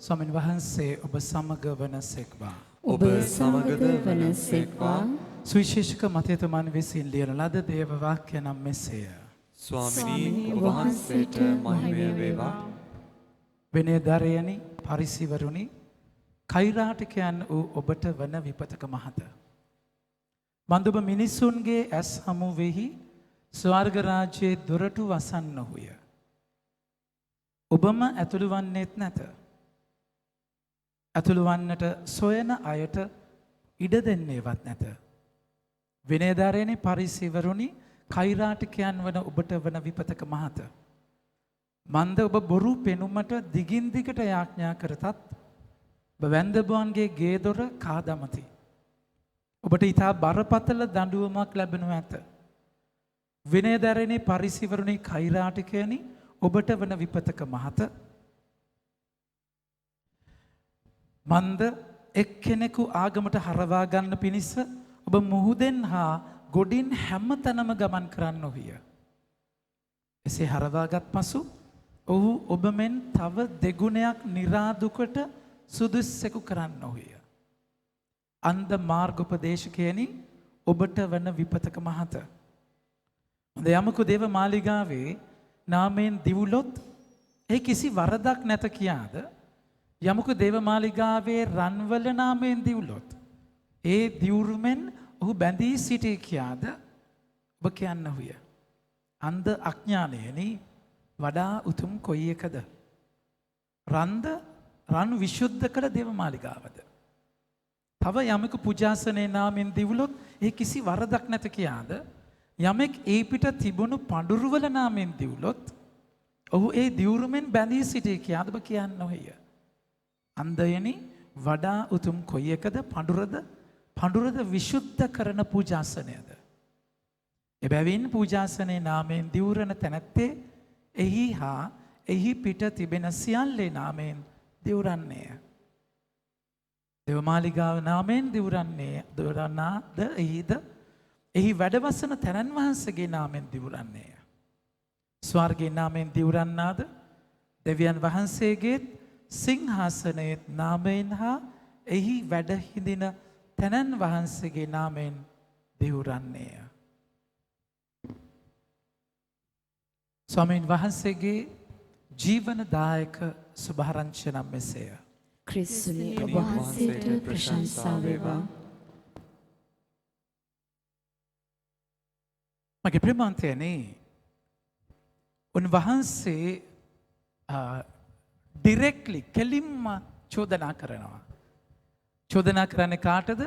ස්වාමීන් වහන්සේ ඔබ සමග වනසෙක්වා. ඔබ සමගද වනසෙක්වා. සුවිශේෂක මතයතුමන් විසින් ලියන ලද දේව වාක්‍ය නම් මෙසේය. ස්වාමීනි ඔබ වහන්සේට මහිමය වේවා. විනයධරයනි පරිසිවරුනි කෛරාටිකයන් වූ ඔබට වන විපතක මහත. මන්දුබ මිනිසුන්ගේ ඇස් හමුවෙහි ස්වර්ග රාජ්‍යයේ දොරටු වසන්නහුය. ඔබම ඇතුළු වන්නේත් නැත. ඇතුළු වන්නට සොයන අයට ඉඩ දෙන්නේවත් නැත. විනයධරයනි පරිසිවරුනි කෛරාටිකයන් වන ඔබට වන විපතක මහත. මන්ද ඔබ බොරු පෙනුමට දිගින් දිගට යාඥා කරතත් ඔබ වැන්දබුවන්ගේ ගේ දොර කාදමති. ඔබට ඉතා බරපතල දඬුවමක් ලැබෙනු ඇත. විනයධරයනි පරිසිවරුනි කෛරාටිකයනි ඔබට වන විපතක මහත. මන්ද එක්කෙනෙකු ආගමට හරවා ගන්න පිණිස ඔබ මුහුදෙන් හා ගොඩින් හැම තැනම ගමන් කරන්න ඔහිය. එසේ හරවාගත් පසු ඔහු ඔබ මෙන් තව දෙගුණයක් නිරාදුකට සුදුස්සෙකු කරන්න ඔහිය. අන්ධ මාර්ගෝපදේශකයනි ඔබට වන විපතක මහත. හොඳ යමකු දේව මාලිගාවේ නාමයෙන් දිවුලොත් ඒ කිසි වරදක් නැත කියාද යමකු දේව මාලිගාවේ රන්වල නාමයෙන් දිවුලොත් ඒ දිවුරුමෙන් ඔහු බැඳී සිටී කියාද ඔබ කියන්න හුය. අන්ධ අඥානයනි වඩා උතුම් කොයි එකද? රන් විශුද්ධ කළ දේව මාලිගාවද? තව යමෙකු පූජාසනයේ නාමයෙන් දිවුලොත් ඒ කිසි වරදක් නැත කියාද යමෙක් ඒ පිට තිබුණු පඳුරුවල නාමයෙන් දිවුලොත් ඔහු ඒ දිවුරුමෙන් බැඳී සිටී කියාද ඔබ කියන්න හුය. අන්ධයනි වඩා උතුම් කොයි එකද? පඳුරද විශුද්ධ කරන පූජාසනයද? එබැවින් පූජාසනයේ නාමයෙන් දිවුරන තැනැත්තේ එහි හා එහි පිට තිබෙන සියල්ලේ නාමයෙන් දිවුරන්නේය. දේවමාලිගාව නාමයෙන් දිවුරන්නාද එහි වැඩවසන තැනන් වහන්සේගේ නාමයෙන් දිවුරන්නේය. ස්වර්ගයේ නාමයෙන් දිවුරන්නාද දෙවියන් වහන්සේගේත් සිංහාසනයේත් නාමයෙන් හා එහි වැඩ හිඳින තැනන් වහන්සේගේ නාමයෙන් දිවුරන්නේය. ස්වාමීන් වහන්සේගේ ජීවනදායක සුභාරංචිය නම් මෙසේය. ක්‍රිස්තුනි ඔබ වහන්සේට ප්‍රශංසා වේවා. මගේ ප්‍රේමන්තයනි උන්වහන්සේ ඩිරෙක්ට්ලි කෙලින්ම චෝදනා කරනවා. චෝදනා කරන්නේ කාටද?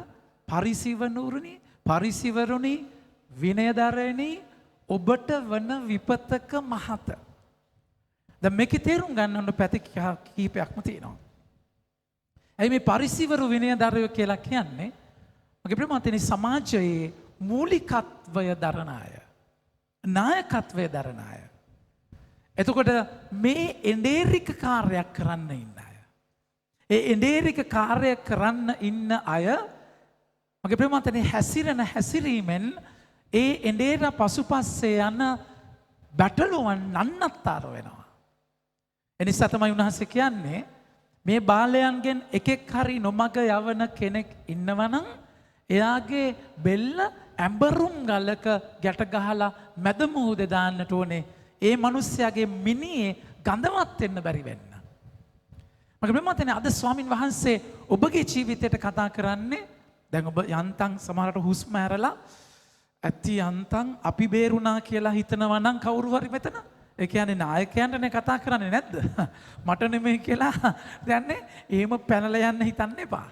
පරිසිවරුනි විනයධරයනි ඔබට වන විපතක මහත. දැන් මේකේ තේරුම් ගන්න ඕන පැති කීපයක්ම තියෙනවා. ඇයි මේ පරිසිවරු විනයධරයෝ කියලා කියන්නේ? මගේ ප්‍රේමන්තනි සමාජයේ මූලිකත්වය දරන අය, නායකත්වය දරන අය. එතකොට මේ එඬේරික කාර්යයක් කරන්න ඉන්න අය. ඒ එඬේරික කාර්යයක් කරන්න ඉන්න අය මගේ ප්‍රේමන්තනි හැසිරෙන හැසිරීමෙන් ඒ එඬේර පසුපස්සේ යන බැටළුවන් නන්නත්තර වෙනවා. එනිසා තමයි උන්වහන්සේ කියන්නේ මේ බාලයන්ගෙන් එකෙක් හරි නොමග යවන කෙනෙක් ඉන්නවනම් එයාගේ බෙල්ල ඇඹරුම් ගලක ගැට ගහලා මැද මුහුදේ දාන්නට ඕනේ. ඒ මිනිස්යාගේ මිනියේ ගඳවත් වෙන්න බැරි වෙන්න. මගේ ප්‍රේමවත්නි අද ස්වාමින් වහන්සේ ඔබගේ ජීවිතයට කතා කරන්නේ දැන් ඔබ යන්තම් සමහරට හුස්ම ඇරලා ඇති යන්තම් අපි බේරුණා කියලා හිතනවා නම් කවුරු හරි මෙතන ඒ කියන්නේ නායකයන්ටනේ කතා කරන්නේ නැද්ද? මට නෙමෙයි කියලා දන්නේ එහෙම පැනලා යන්න හිතන්න එපා.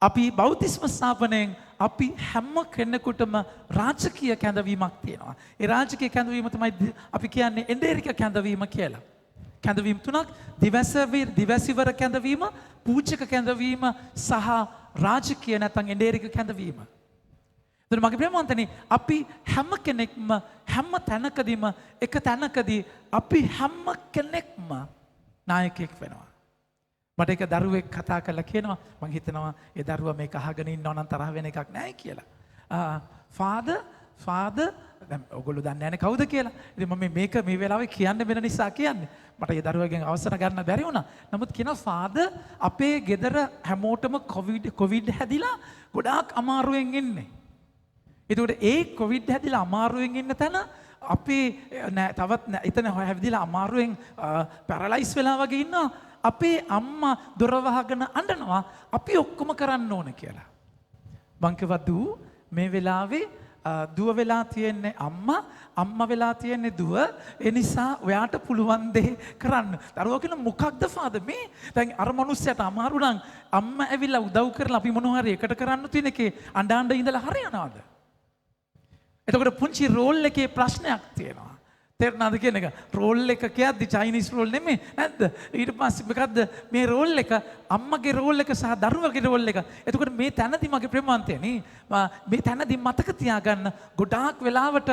අපි බෞද්ධිස්ම ස්ථාපනයෙන් අපි හැම කෙනෙකුටම රාජකීය කැඳවීමක් තියෙනවා. ඒ රාජකීය කැඳවීම තමයි අපි කියන්නේ එඬේරික කැඳවීම කියලා. කැඳවීම් තුනක් දිවැසිවර කැඳවීම, පූජක කැඳවීම සහ රාජකීය නැත්නම් එඬේරික කැඳවීම. එතන මගේ ප්‍රේමවන්තනි අපි හැම කෙනෙක්ම හැම තැනකදීම එක තැනකදී අපි හැම කෙනෙක්ම නායකයෙක් වෙනවා. මට එක දරුවෙක් කතා කරලා කියනවා මං හිතනවා ඒ දරුවා මේක අහගෙන ඉන්නව නම් තරහ වෙන එකක් නැහැ කියලා. ෆාදර් ෆාදර් දැන් ඔයගොල්ලෝ දන්නේ නැහැ කවුද කියලා. ඉතින් මම මේක මේ වෙලාවේ කියන්න වෙන නිසා කියන්නේ. මට ඒ දරුවගෙන් අවසර ගන්න බැරි වුණා. නමුත් කියනවා ෆාදර් අපේ ගෙදර හැමෝටම කොවිඩ් හැදිලා ගොඩාක් අමාරුවෙන් ඉන්නේ. ඒකට ඒ කොවිඩ් හැදිලා අමාරුවෙන් ඉන්න තැන අපි තවත් එතන හැදිලා අමාරුවෙන් පැරලයිස් වෙලා වගේ ඉන්නවා. අපේ අම්මා දොර වහගෙන අඬනවා. අපි ඔක්කොම කරන්න ඕන කියලා. බංකවදු මේ වෙලාවේ දුව වෙලා තියෙන්නේ අම්මා වෙලා තියෙන්නේ දුව. ඒ නිසා ඔයාට පුළුවන් දේ කරන්න. දරුවා කියන මොකක්ද ෆාදර් මේ? දැන් අර මිනිස්සයාට අමාරු නම් අම්මා ඇවිල්ලා උදව් කරලා අපි මොනවා හරි එකට කරන්න තියෙන එකේ අඬ ඉඳලා හරියනවද? එතකොට පුංචි රෝල් එකේ ප්‍රශ්නයක් තියෙනවා. තේරුණාද කියන එක? රෝල් එක කියද්දි චයිනීස් රෝල් නෙමෙයි නැද්ද? ඊට පස්සේ මොකද්ද මේ රෝල් එක? අම්මගේ රෝල් එක සහ දරුවගේ රෝල් එක. එතකොට මේ තැනදී මගේ ප්‍රේමවන්තයනි මේ තැනදී මතක තියාගන්න ගොඩාක් වෙලාවට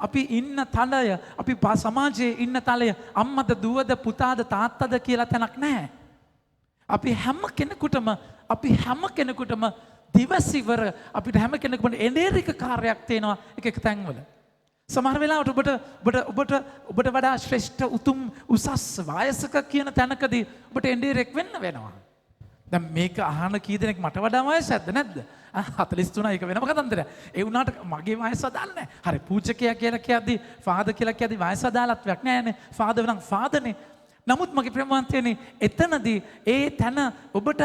අපි ඉන්න තලය අපි සමාජයේ ඉන්න තලය අම්මද දුවද පුතාද තාත්තද කියලා තැනක් නැහැ. අපි හැම කෙනෙකුටම දිවසිවර අපිට හැම කෙනෙකුටම එනේරික කාර්යයක් තියෙනවා එක තැන්වල. සමහර වෙලාවට ඔබට වඩා ශ්‍රේෂ්ඨ උතුම් උසස් වායසක කියන තැනකදී ඔබට එන්ඩිරෙක් වෙන්න වෙනවා. දැන් මේක අහන කී දෙනෙක් මට වඩා වයසක්ද නැද්ද? 43 ඒක වෙනම කතන්දරයක්. ඒ වුණාට මගේ වයස අදාළ නැහැ. හරි පූජකයා කියලා කියද්දි ෆාදර් කියලා කියද්දි වයස අදාළත්වයක් නැහැ නේ. ෆාදර් නම් ෆාදර්නේ. නමුත් මගේ ප්‍රේමවන්තයනි එතනදී ඒ තැන ඔබට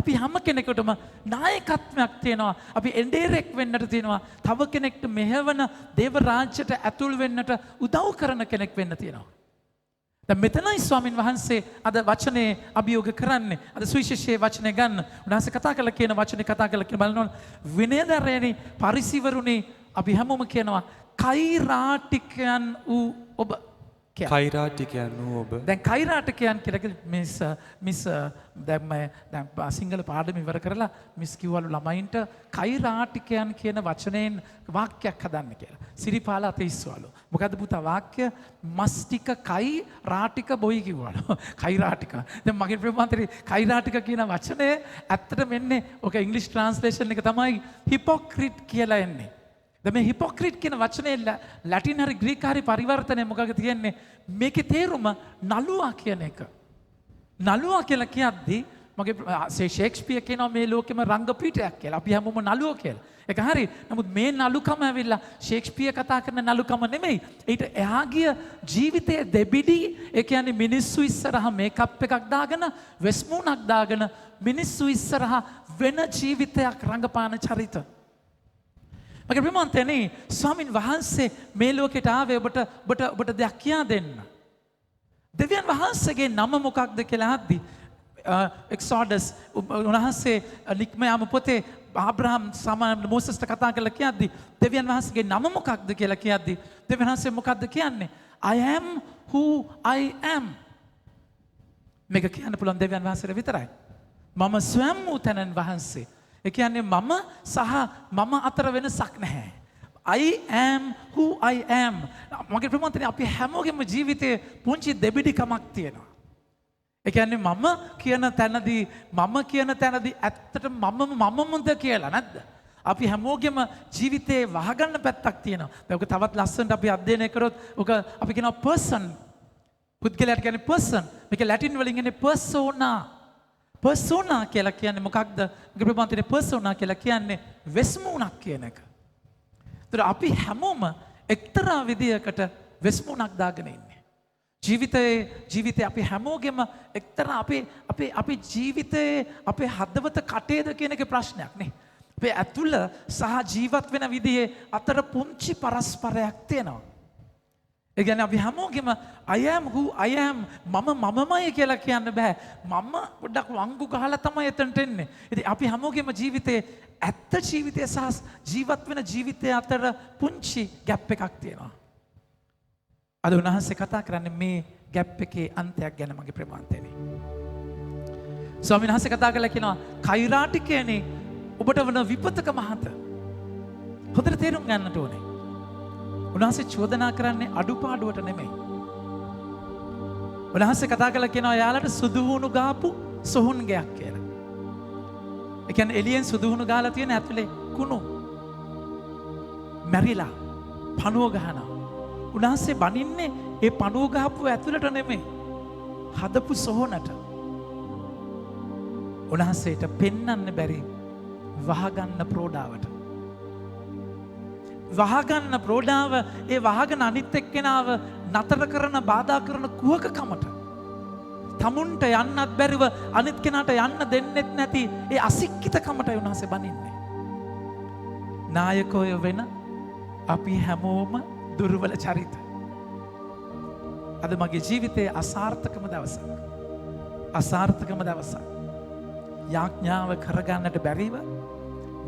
අපි හැම කෙනෙකුටම නායකත්වයක් තියෙනවා. අපි එන්ඩිරෙක් වෙන්නට තියෙනවා. තව කෙනෙක්ට මෙහෙවන දේව රාජ්‍යයට ඇතුල් වෙන්නට උදව් කරන කෙනෙක් වෙන්න තියෙනවා. දැන් මෙතනයි ස්වාමින් වහන්සේ අද වචනේ අභියෝග කරන්නේ. අද සුවිශේෂයේ වචනේ ගන්න. උන්වහන්සේ කතා කළ කියන වචනේ කතා කළ කියන බලනවා විනයදරයනි පරිසිවරුනි අපි හැමෝම කියනවා කෛරාටිකයන් වූ ඔබ කෛරාටිකයන් වූ ඔබ. දැන් කෛරාටිකයන් කියලා මිස් දැන් සිංහල පාඩම ඉවර කරලා මිස් කිව්වලු ළමයින්ට කෛරාටිකයන් කියන වචනයෙන් වාක්‍යයක් හදන්න කියලා. සිරිපාල අතීස්වලු. මොකද්ද පුතා වාක්‍ය? මස් ටික කයි රාටික බොයි කිව්වලු. කෛරාටික. දැන් මගේ ප්‍රේමවන්තරි කෛරාටික කියන වචනේ ඇත්තටම එන්නේ ඔක ඉංග්‍රීසි ට්‍රාන්ස්ලේෂන් එක තමයි හිපොක්‍රිට් කියලා එන්නේ. මේ හිපොක්‍රිට් කියන වචනේ ලැටින් හරි ග්‍රීක හරි පරිවර්තනය මොකක්ද තියෙන්නේ? මේකේ තේරුම නළුවා කියන එක. නළුවා කියලා කියද්දි මගේ ෂේක්ස්පියර් කියනවා මේ ලෝකෙම රංගපීඨයක් කියලා. අපි හැමෝම නළුවෝ කියලා. ඒක හරි. නමුත් මේ නළුකම ඇවිල්ලා ෂේක්ස්පියර් කතා කරන නළුකම නෙමෙයි. ඊට එහා ගිය ජීවිතයේ දෙබිඩි ඒ කියන්නේ මිනිස්සු ඉස්සරහා මේකප් එකක් දාගෙන වෙස්මුණක් දාගෙන මිනිස්සු ඉස්සරහා වෙන ජීවිතයක් රංගපාන චරිත. මගේ ප්‍රේමවන්තයනි ස්වාමින් වහන්සේ මේ ලෝකෙට ආවේ ඔබට දෙයක් කියා දෙන්න. දෙවියන් වහන්සේගේ නම මොකක්ද කියලා අහද්දි එක්සෝඩස් උන්වහන්සේ නික්මයාම පොතේ ආබ්‍රහම් මෝසස්ට කතා කරලා කියද්දි දෙවියන් වහන්සේගේ නම මොකක්ද කියලා කියද්දි දෙවියන් වහන්සේ මොකක්ද කියන්නේ? I am who I am. මේක කියන්න පුළුවන් දෙවියන් වහන්සේට විතරයි. මම ස්වයං වූ තැනන් වහන්සේ. ඒ කියන්නේ මම සහ මම අතර වෙනසක් නැහැ. I am who I am. මගේ ප්‍රේමවන්තනි අපි හැමෝගෙම ජීවිතයේ පුංචි දෙබිඩිකමක් තියෙනවා. ඒ කියන්නේ මම කියන තැනදී ඇත්තට මමමද කියලා නැද්ද? අපි හැමෝගෙම ජීවිතේ වහගන්න පැත්තක් තියෙනවා. දැන් ඔක තවත් ලස්සනට අපි අධ්‍යයනය කරොත් ඔක අපි කියනවා person. පුද්ගලයාට කියන්නේ person. මේක ලැටින් වලින් එන්නේ persona. persona කියලා කියන්නේ මොකක්ද? මගේ ප්‍රේමවන්තනි persona කියලා කියන්නේ වෙස්මුණක් කියන එක. ඒතර අපි හැමෝම එක්තරා විදියකට වෙස්මුණක් දාගෙන ඉන්නේ. ජීවිතේ අපි හැමෝගෙම එක්තරා අපේ ජීවිතයේ අපේ හදවත කටේද කියන එක ප්‍රශ්නයක් නේ. අපේ ඇතුළ සහ ජීවත් වෙන විදිහේ අතර පුංචි පරස්පරයක් තියෙනවා. ඒ කියන්නේ අපි හැමෝගෙම I am who I am මමමයි කියලා කියන්න බෑ. මම පොඩ්ඩක් වංගු ගහලා තමයි එතනට එන්නේ. ඉතින් අපි හැමෝගෙම ජීවිතේ ඇත්ත ජීවිතය සහ ජීවත් වෙන ජීවිතය අතර පුංචි ගැප් එකක් තියෙනවා. අද උන්වහන්සේ කතා කරන්නේ මේ ගැප් එකේ අන්තයක් ගැන මගේ ප්‍රේමවන්තයනි. ස්වාමීන් වහන්සේ කතා කරලා කියනවා කෛරාටිකයනි ඔබට වන විපතක මහත. හොඳට තේරුම් ගන්නට ඕනේ. උන්වහන්සේ චෝදනා කරන්නේ අඩුපාඩුවට නෙමෙයි. උන්වහන්සේ කතා කරලා කියනවා යාළුවට සුදු වුණු ගාපු සොහොන් ගයක් කියලා. ඒ කියන්නේ එළියෙන් සුදු වුණු ගාලා තියෙන ඇතුලේ කුණු. මැරිලා පණුව ගහනවා. උන්වහන්සේ බනින්නේ ඒ පණුව ගහපු ඇතුළට නෙමෙයි. හදපු සොහොනට. උන්වහන්සේට පෙන්වන්න බැරි වහගන්න ප්‍රෝඩාවට. වහගන්න ප්‍රෝඩාව ඒ වහගෙන අනිත් එක්කෙනාව නතර කරන බාධා කරන කුහකකමට. තමුන්ට යන්නත් බැරිව අනිත් කෙනාට යන්න දෙන්නෙත් නැති ඒ අසික්කිතකමටයි උන්වහන්සේ බනින්නේ. නායකයෝ වෙන අපි හැමෝම දුර්වල චරිත. අද මගේ ජීවිතයේ අසාර්ථකම දවසක්. අසාර්ථකම දවසක්. යාඥාව කරගන්නට බැරිව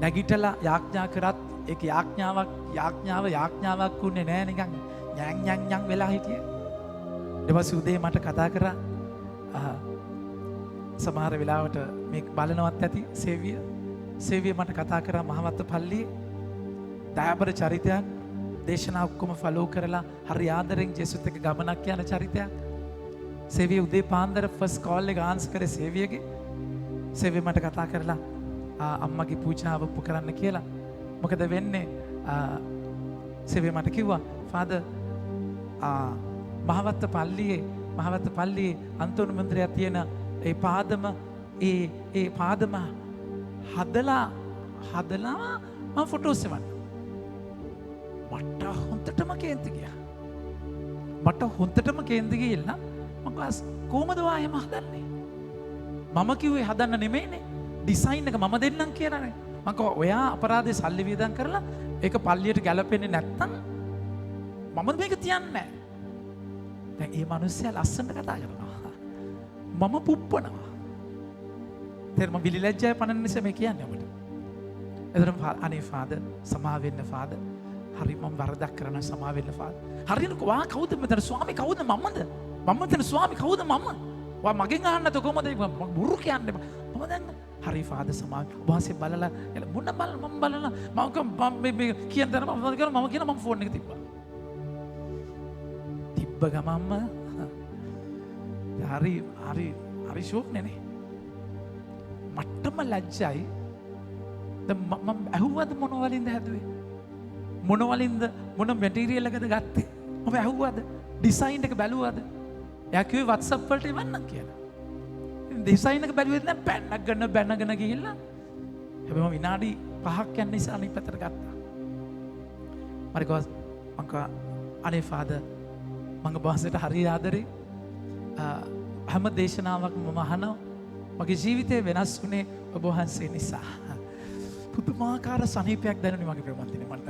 නැගිටලා යාඥා කරත් ඒක යාඥාවක් වුණේ නෑ නිකන් යන් වෙලා හිටියේ. ඊට පස්සේ උදේ මට කතා කරා සමහර වෙලාවට මේ බලනවත් ඇති සේවිය මට කතා කරා මහවත්ත පල්ලියේ දයාබර චරිතයක් දේශනා ඔක්කොම ෆලෝ කරලා හරි ආදරෙන් ජේසුත් එක්ක ගමනක් යන චරිතයක්. සේවිය උදේ පාන්දර ෆස්ට් කෝල් එක ආන්සර් කරේ සේවියගේ. සේවිය මට කතා කරලා අම්මගේ පූජාව ඔප්පු කරන්න කියලා. මොකද වෙන්නේ සේවිය මට කිව්වා ෆාදර් මහවත්ත පල්ලියේ අන්තෝනි මන්දිරයක් තියෙන ඒ පාදම හදලා මම ෆොටෝස් එවන්න. මට හොන්දටම කේන්ති ගියා. මම කොහොමද ඔයා එහෙම හදන්නේ? මම කිව්වේ හදන්න නෙමෙයිනේ. ඩිසයින් එක මම දෙන්නම් කියලානේ. මම කිව්වා ඔයා අපරාධේ සල්ලි වියදම් කරලා ඒක පල්ලියට ගැලපෙන්නේ නැත්තම් මම මේක තියන්නේ නැහැ. දැන් මේ මිනිස්සයා ලස්සනට කතා කරනවා. මම පුප්පනවා. තේරෙම විලිලැජ්ජය පනන නිසා මේ කියන්නේ අපිට. එතන අනේ ෆාදර් සමා වෙන්න ෆාදර්. හරි මම වරදක් කරනවා සමා වෙන්න ෆාදර්. හරිනකෝ වා කවුද මෙතන ස්වාමි කවුද මමද? මම මෙතන ස්වාමි කවුද මම? වා මගෙන් අහන්න තෝ කොහමද මම බුරු කියන්නේ මම දැන් හරි ෆාදර් සමා වාසේ බලලා මොන බල මම බලලා මම මේ කියන දර මම කියන මම ෆෝන් එක තිබ්බා. ගමම්ම හරි ෂෝක් නෙනේ. මට්ටම ලැජ්ජයි. මම ඇහුවද මොනවලින්ද හැදුවේ? මොනවලින්ද මොන මැටීරියල් එකද ගත්තේ? මම ඇහුවද? ඩිසයින් එක බැලුවද? එයා කිව්වේ WhatsApp වලට එවන්නම් කියලා. ඩිසයින් එක බැලුවෙත් නැත්නම් බැනගෙන ගිහිල්ලා හැබැයි මම විනාඩි 5ක් යන නිසා අනිත් පැත්තට ගත්තා. මම අනේ ෆාදර් මංග බාසට හරි ආදරේ හැම දේශනාවක් මම අහනවා. මගේ ජීවිතේ වෙනස් වුණේ ඔබ වහන්සේ නිසා. පුදුමාකාර සනීපයක් දැනුනේ මගේ ප්‍රමන්තිනේ මට.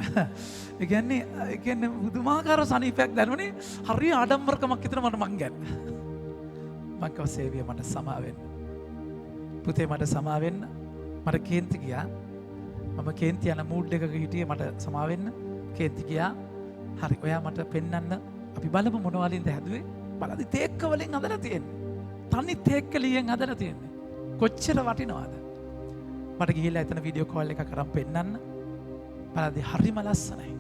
ඒ කියන්නේ පුදුමාකාර සනීපයක් දැනුනේ හරි ආඩම්බරකමක් විතර මට මං ගැන. මං කව සේවිය මට සමා වෙන්න. පුතේ මට සමා වෙන්න. මට කේන්ති ගියා. මම කේන්ති යන මූඩ් එකක හිටියේ මට සමා වෙන්න. කේන්ති ගියා. හරි ඔයා මට පෙන්වන්න අපි බලමු මොනවලින්ද හැදුවේ. බලද්දි තේක්ක වලින් හදලා තියෙන්නේ. තනි තේක්ක ලියෙන් හදලා තියෙන්නේ. කොච්චර වටිනවද? මට ගිහිල්ලා එතන වීඩියෝ කෝල් එකක් කරන් පෙන්නන්න. බලද්දි හරිම ලස්සනයි.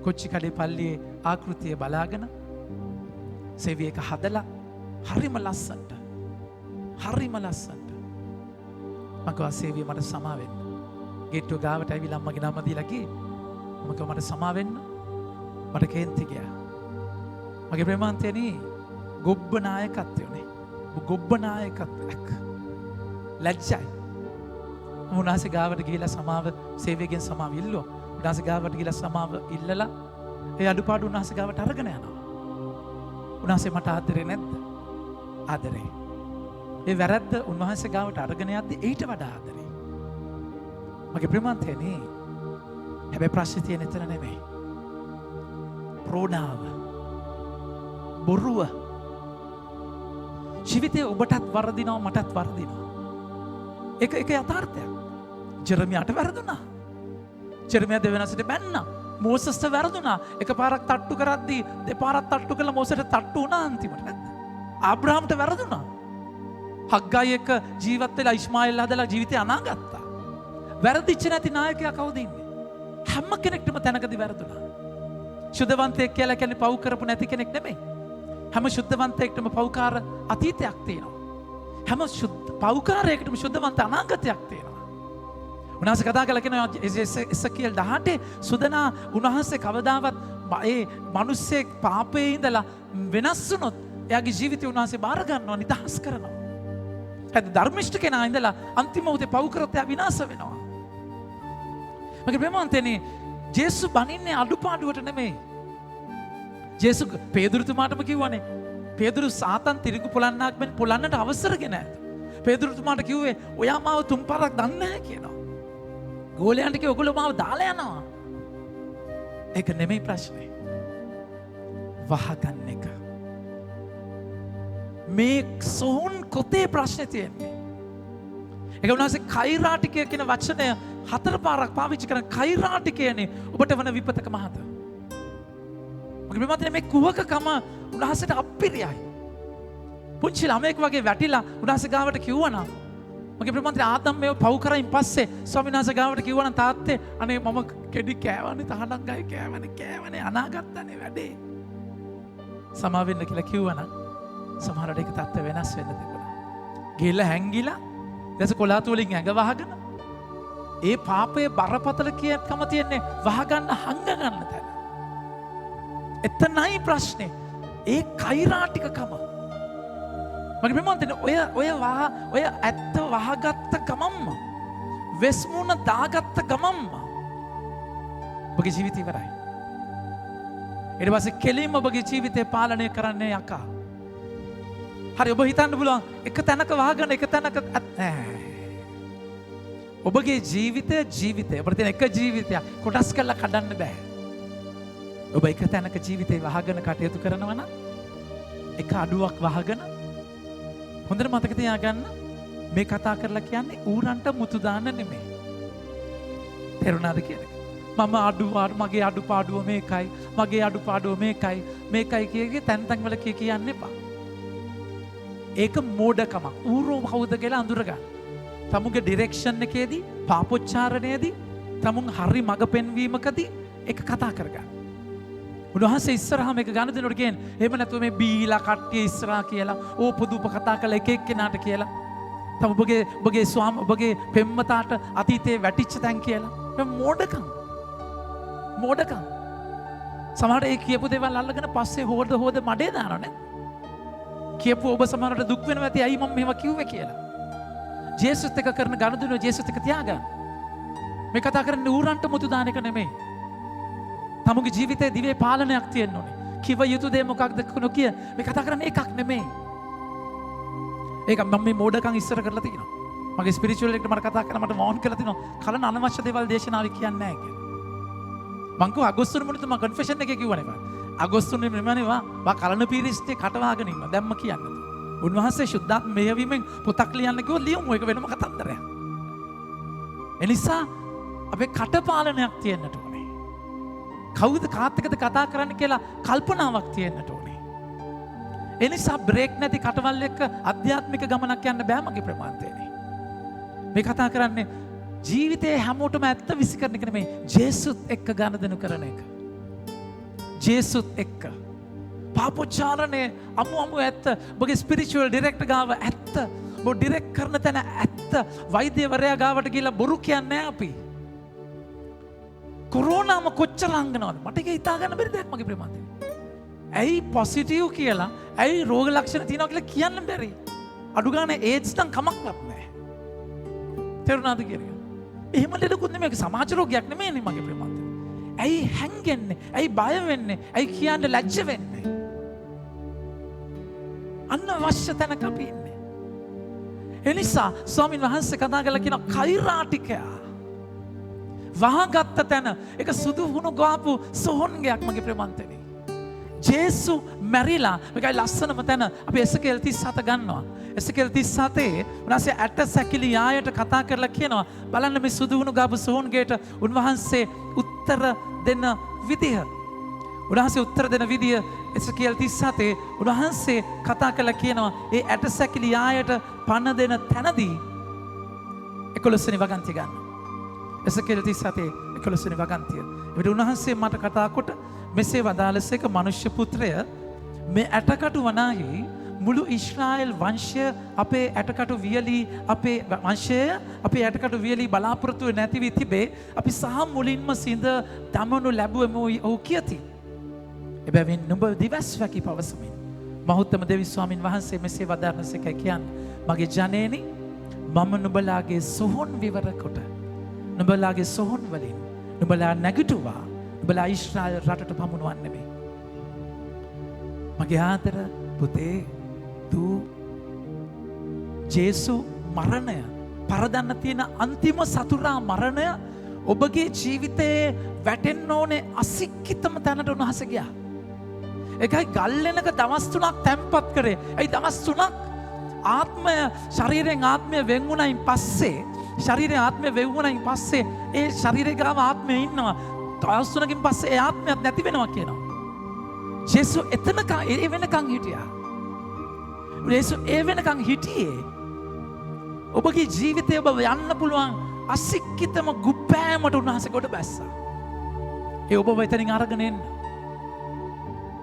කොච්චි කඩේ පල්ලියේ ආකෘතිය බලාගෙන සේවි එක හදලා හරිම ලස්සනට. මම ගා සේවිය මට සමා වෙන්න. ගේට්ටුව ගාවට ඇවිල්ලා අම්මගේ නම දීලා ගියේ. මම ගා මට සමා වෙන්න. මට කේන්ති ගියා. මගේ ප්‍රේමාන්තයනේ ගොබ්බ නායකත්වයනේ. ගොබ්බ නායකත්වයක්. ලැජ්ජයි. උන්වහන්සේ ගාවට ගිහිලා සමාව සේවයෙන් සමාව ඉල්ලුවා. උන්වහන්සේ ගාවට ගිහිලා සමාව ඉල්ලලා ඒ අඩුපාඩු උන්වහන්සේ ගාවට අරගෙන යනවා. උන්වහන්සේ මට ආදරේ නැද්ද? ආදරේ. ඒ වැරද්ද උන්වහන්සේ ගාවට අරගෙන යද්දි ඊට වඩා ආදරේ. මගේ ප්‍රේමාන්තයනේ. හැබැයි ප්‍රශ්නේ තියෙන්නේ එතන නෙමෙයි. ප්‍රෝණාව බොරුව ජීවිතේ ඔබටත් වරදිනවා මටත් වරදිනවා. ඒක යථාර්ථයක්. ජෙරමියාට වැරදුනා. ජෙරමියා දෙවෙනසට බැන්නා. මෝසස්ට වැරදුනා. එකපාරක් තට්ටු කරද්දී දෙපාරක් තට්ටු කළා මෝසට තට්ටු වුණා අන්තිමට නැද්ද? ආබ්‍රහාම්ට වැරදුනා. හග්ගයි එක්ක ජීවත් වෙලා ඉස්මායිල් හදලා ජීවිතේ අනාගත්තා. වැරදිච්ච නැති නායකයා කවුද ඉන්නේ? හැම කෙනෙක්ටම තැනකදී වැරදුනා. ශුද්ධවන්තයෙක් කියලා කියන්නේ පව් කරපු නැති කෙනෙක් නෙමෙයි. හැම ශුද්ධවන්තයෙක්ටම පව්කාර අතීතයක් තියෙනවා. හැම පව්කාරයකටම ශුද්ධවන්ත අනාගතයක් තියෙනවා. උන්වහන්සේ කතා කළා කියනවා එසකියල් 18 සුදනා උන්වහන්සේ කවදාවත් ඒ මිනිස්සෙක් පාපයේ ඉඳලා වෙනස් වුණොත් එයාගේ ජීවිතය උන්වහන්සේ බාර ගන්නවා නිදහස් කරනවා. ඒත් ධර්මිෂ්ඨ කෙනා ඉඳලා අන්තිම මොහොතේ පව් කරත් එයා විනාශ වෙනවා. මගේ ප්‍රේමවන්තනේ ජේසුස් බනින්නේ අඩුපාඩුවට නෙමෙයි. ජේසුස් පේදුරුතුමාටම කිව්වනේ පේදුරු සාතන් තිරිඟු පොළන්නාක් මෙන් පොළන්නට අවසරගෙන ඇත. පේදුරුතුමාට කිව්වේ ඔයා මාව තුන් පාරක් දන්නේ නැහැ කියනවා. ගෝලයන්ට කිව්ව ඔයගොල්ලෝ මාව දාලා යනවා. ඒක නෙමෙයි ප්‍රශ්නේ. වහගන්න එක. මේ සෝන් කොතේ ප්‍රශ්නේ තියෙන්නේ. ඒක උනාසේ කෛරාටිකය කියන වචනය 4 පාරක් පාවිච්චි කරන කෛරාටිකයනේ ඔබට වන විපතක මහත. මගේ ප්‍රමාතනේ මේ කුහකකම උන්වහන්සේට අප්පිරියයි. පුංචි ළමෙක් වගේ වැටිලා උන්වහන්සේ ගාවට කිව්වනම් මගේ ප්‍රමාතනේ ආදම් මේව පව් කරයින් පස්සේ ස්වාමීන් වහන්සේ ගාවට කිව්වනම් තාත්තේ අනේ මම කෙඩි කෑවනේ තහනම් ගයි කෑවනේ අනාගත්තනේ වැඩේ. සමා වෙන්න කියලා කිව්වනම් සමහරවිට ඒක තත්ත්ව වෙනස් වෙන්න තිබුණා. ගිහිල්ලා හැංගිලා ඊටසේ කොලාතු වලින් ඇඟ වහගෙන ඒ පාපයේ බරපතල කියකම තියන්නේ වහගන්න හංග ගන්න තැන. එතනයි ප්‍රශ්නේ. ඒ කෛරාටිකකම. මගේ ප්‍රමාන්තනේ ඔය ඇත්ත වහගත්ත ගමම්ම වෙස්මුණ දාගත්ත ගමම්ම ඔබගේ ජීවිතය ඉවරයි. ඊට පස්සේ කෙලින්ම ඔබගේ ජීවිතය පාලනය කරන්නේ යකා. හරි ඔබ හිතන්න පුළුවන් එක තැනක වහගෙන එක තැනක ඔබගේ ජීවිතය ඔබට තියෙන එක ජීවිතයක් කොටස් කරලා කඩන්න බෑ. ඔබ එක තැනක ජීවිතේ වහගෙන කටයුතු කරනවා නම් එක අඩුවක් වහගෙන හොඳට මතක තියාගන්න මේ කතා කරලා කියන්නේ ඌරන්ට මුතු දාන්න නෙමෙයි. තේරුණාද කියන්නේ? මම මගේ අඩුපාඩුව මේකයි මගේ අඩුපාඩුව මේකයි කියගේ තැන් වල කියන්න එපා. ඒක මෝඩකමක්. ඌරෝ කවුද කියලා අඳුරගන්න. තමුගේ ඩිරෙක්ෂන් එකේදී පාපොච්චාරණයේදී තමුන් හරි මඟ පෙන්වීමකදී ඒක කතා කරගන්න. උන්වහන්සේ ඉස්සරහා මේක ගන්න දෙනකොට කියන්නේ එහෙම නැතුව මේ බීලා කට්ටිය ඉස්සරහා කියලා ඕපදූප කතා කරලා එක එක්කෙනාට කියලා තම ඔබගේ ස්වාම ඔබගේ පෙම්වතාට අතීතේ වැටිච්ච තැන් කියලා මේ මෝඩකම් සමහරට ඒ කියපු දේවල් අල්ලගෙන පස්සේ හොද මඩේ දානවනේ කියපු ඔබ සමහරට දුක් වෙනවා ඇති ඇයි මම මේවා කිව්වේ කියලා ජේසුස් එක්ක කරන ගනුදෙනුව ජේසුස් එක්ක තියාගන්න මේ කතා කරන්නේ ඌරන්ට මුතු දාන එක නෙමෙයි තමුගේ ජීවිතයේ දිවේ පාලනයක් තියෙන්න ඕනේ. කිව යුතු දේ මොකක්ද නොකිය මේ කතා කරන්නේ එකක් නෙමෙයි. ඒක මම මේ මෝඩකම් ඉස්සර කරලා තියෙනවා. මගේ ස්පිරිචුවල් එකට මට කතා කරලා මට වෝන් කරලා තියෙනවා. කලන අනවශ්‍ය දේවල් දේශනාවේ කියන්නේ නැහැ කියලා. මං කිව්වා අගෝස්තුනේ මුලින්ම මම කන්ෆෙෂන් එකේ කිව්වනේ බා. අගෝස්තුනේ මෙමනේ වා කලන පීරිස්ටේ කටවාගෙන ඉන්නවා. දැම්ම කියන්නේ. උන්වහන්සේ සුද්ධාත්ම මෙහෙවීමෙන් පොතක් ලියන්න කිව්වොත් ලියමු ඒක වෙනම කතන්දරයක්. එනිසා අපේ කටපාලනයක් තියෙන්නට ඕනේ. කවුද කාත් එක්කද කතා කරන්න කියලා කල්පනාවක් තියෙන්නට ඕනේ. ඒ නිසා බ්‍රේක් නැති කටවල් එක්ක අධ්‍යාත්මික ගමනක් යන්න බෑ මගේ ප්‍රමාන්තේනේ. මේ කතා කරන්නේ ජීවිතේ හැමෝටම ඇත්ත විසිකරන එක නෙමෙයි ජේසුස් එක්ක ගනුදෙනු කරන එක. ජේසුස් එක්ක පාපොච්චාරණේ අමු ඇත්ත ඔබගේ ස්පිරිචුවල් ඩිරෙක්ටර් ගාව ඇත්ත ඔබ ඩිරෙක්ට් කරන තැන ඇත්ත වෛද්‍යවරයා ගාවට ගිහලා බොරු කියන්නේ නැහැ අපි. කොරෝනාම කොච්චර හංගනවද මට ඒක හිතා ගන්න බැරි දෙයක් මගේ ප්‍රමාන්තේ. ඇයි පොසිටිව් කියලා ඇයි රෝග ලක්ෂණ තියෙනවා කියලා කියන්න බැරි. අඩු ගානේ ඒඩ්ස් නම් කමක්වත් නැහැ. තේරුණාද කියලා? එහෙම ලෙඩකුත් නෙමෙයි සමාජ රෝගයක් නෙමෙයිනේ මගේ ප්‍රමාන්තේ. ඇයි හැංගෙන්නේ? ඇයි බය වෙන්නේ? ඇයි කියන්න ලැජ්ජ වෙන්නේ? අනවශ්‍ය තැනක අපි ඉන්නේ. එනිසා ස්වාමීන් වහන්සේ කතා කරලා කියන කෛරාටිකයා වහගත්ත තැන එක සුදු වුණු ගාපු සොහොන්ගයක් මගේ ප්‍රමාන්තනේ. ජේසු මැරිලා මේකයි ලස්සනම තැන අපි එසකේල් 37 ගන්නවා. එසකේල් 37 උන්වහන්සේ ඇට සැකිලි ආයට කතා කරලා කියනවා බලන්න මේ සුදු වුණු ගාපු සොහොන්ගේට උන්වහන්සේ උත්තර දෙන විදිහ. උන්වහන්සේ උත්තර දෙන විදිහ එසකේල් 37 උන්වහන්සේ කතා කරලා කියනවා ඒ ඇට සැකිලි ආයට පණ දෙන තැනදී 11 වෙනි වගන්තිය ගන්න. එසකේල් 37 11 වෙනි වගන්තිය. ඒකට උන්වහන්සේ මට කතා කොට මෙසේ වදාළසේක මනුෂ්‍ය පුත්‍රය මේ ඇටකටු වනාහි මුළු ඊශ්‍රායෙල් වංශය අපේ ඇටකටු වියලි අපේ වංශය අපේ ඇටකටු වියලි බලාපොරොත්තු නැති වී තිබේ. අපි සහ මුලින්ම සිඳ දමනු ලැබුවෙමු ඔහු කියති. එබැවින් නුඹ දිවස් වැකි පවසමින් මහෞත්තම දෙවි ස්වාමින් වහන්සේ මෙසේ වදාරනසේකයි කියන්නේ. මගේ ජනේනි මම නුඹලාගේ සොහොන් විවර කොට නුඹලාගේ සොහොන් වලින් නුඹලා නැගිටුවා නුඹලා ඊශ්‍රායෙල් රටට පමුණුවන්නෙමි. මගේ ආදර පුතේ දූ ජේසු මරණය පරදන්න තියෙන අන්තිම සතුරා මරණය ඔබගේ ජීවිතයේ වැටෙන්න ඕනේ අසික්කිතම තැනට උන්වහන්සේ ගියා. ඒකයි ගල්ලෙනක දවස් 3ක් තැම්පත් කරේ. ඒ දවස් 3ක් ආත්මය ශරීරයෙන් ආත්මය වෙන් වුණයින් පස්සේ ශරීරයෙන් ආත්මය වෙන් වුණයින් පස්සේ ඒ ශරීරේ ගාව ආත්මය ඉන්නවා. දවස් 3කින් පස්සේ ඒ ආත්මයත් නැති වෙනවා කියනවා. ජේසු එතනකම් ඒ වෙනකම් හිටියා. ජේසු ඒ වෙනකම් හිටියේ ඔබගේ ජීවිතය ඔබ යන්න පුළුවන් අසික්කිතම ගුප්පෑමට උන්වහන්සේ කොට බැස්සා. ඒ ඔබ එතනින් අරගෙන එන්න.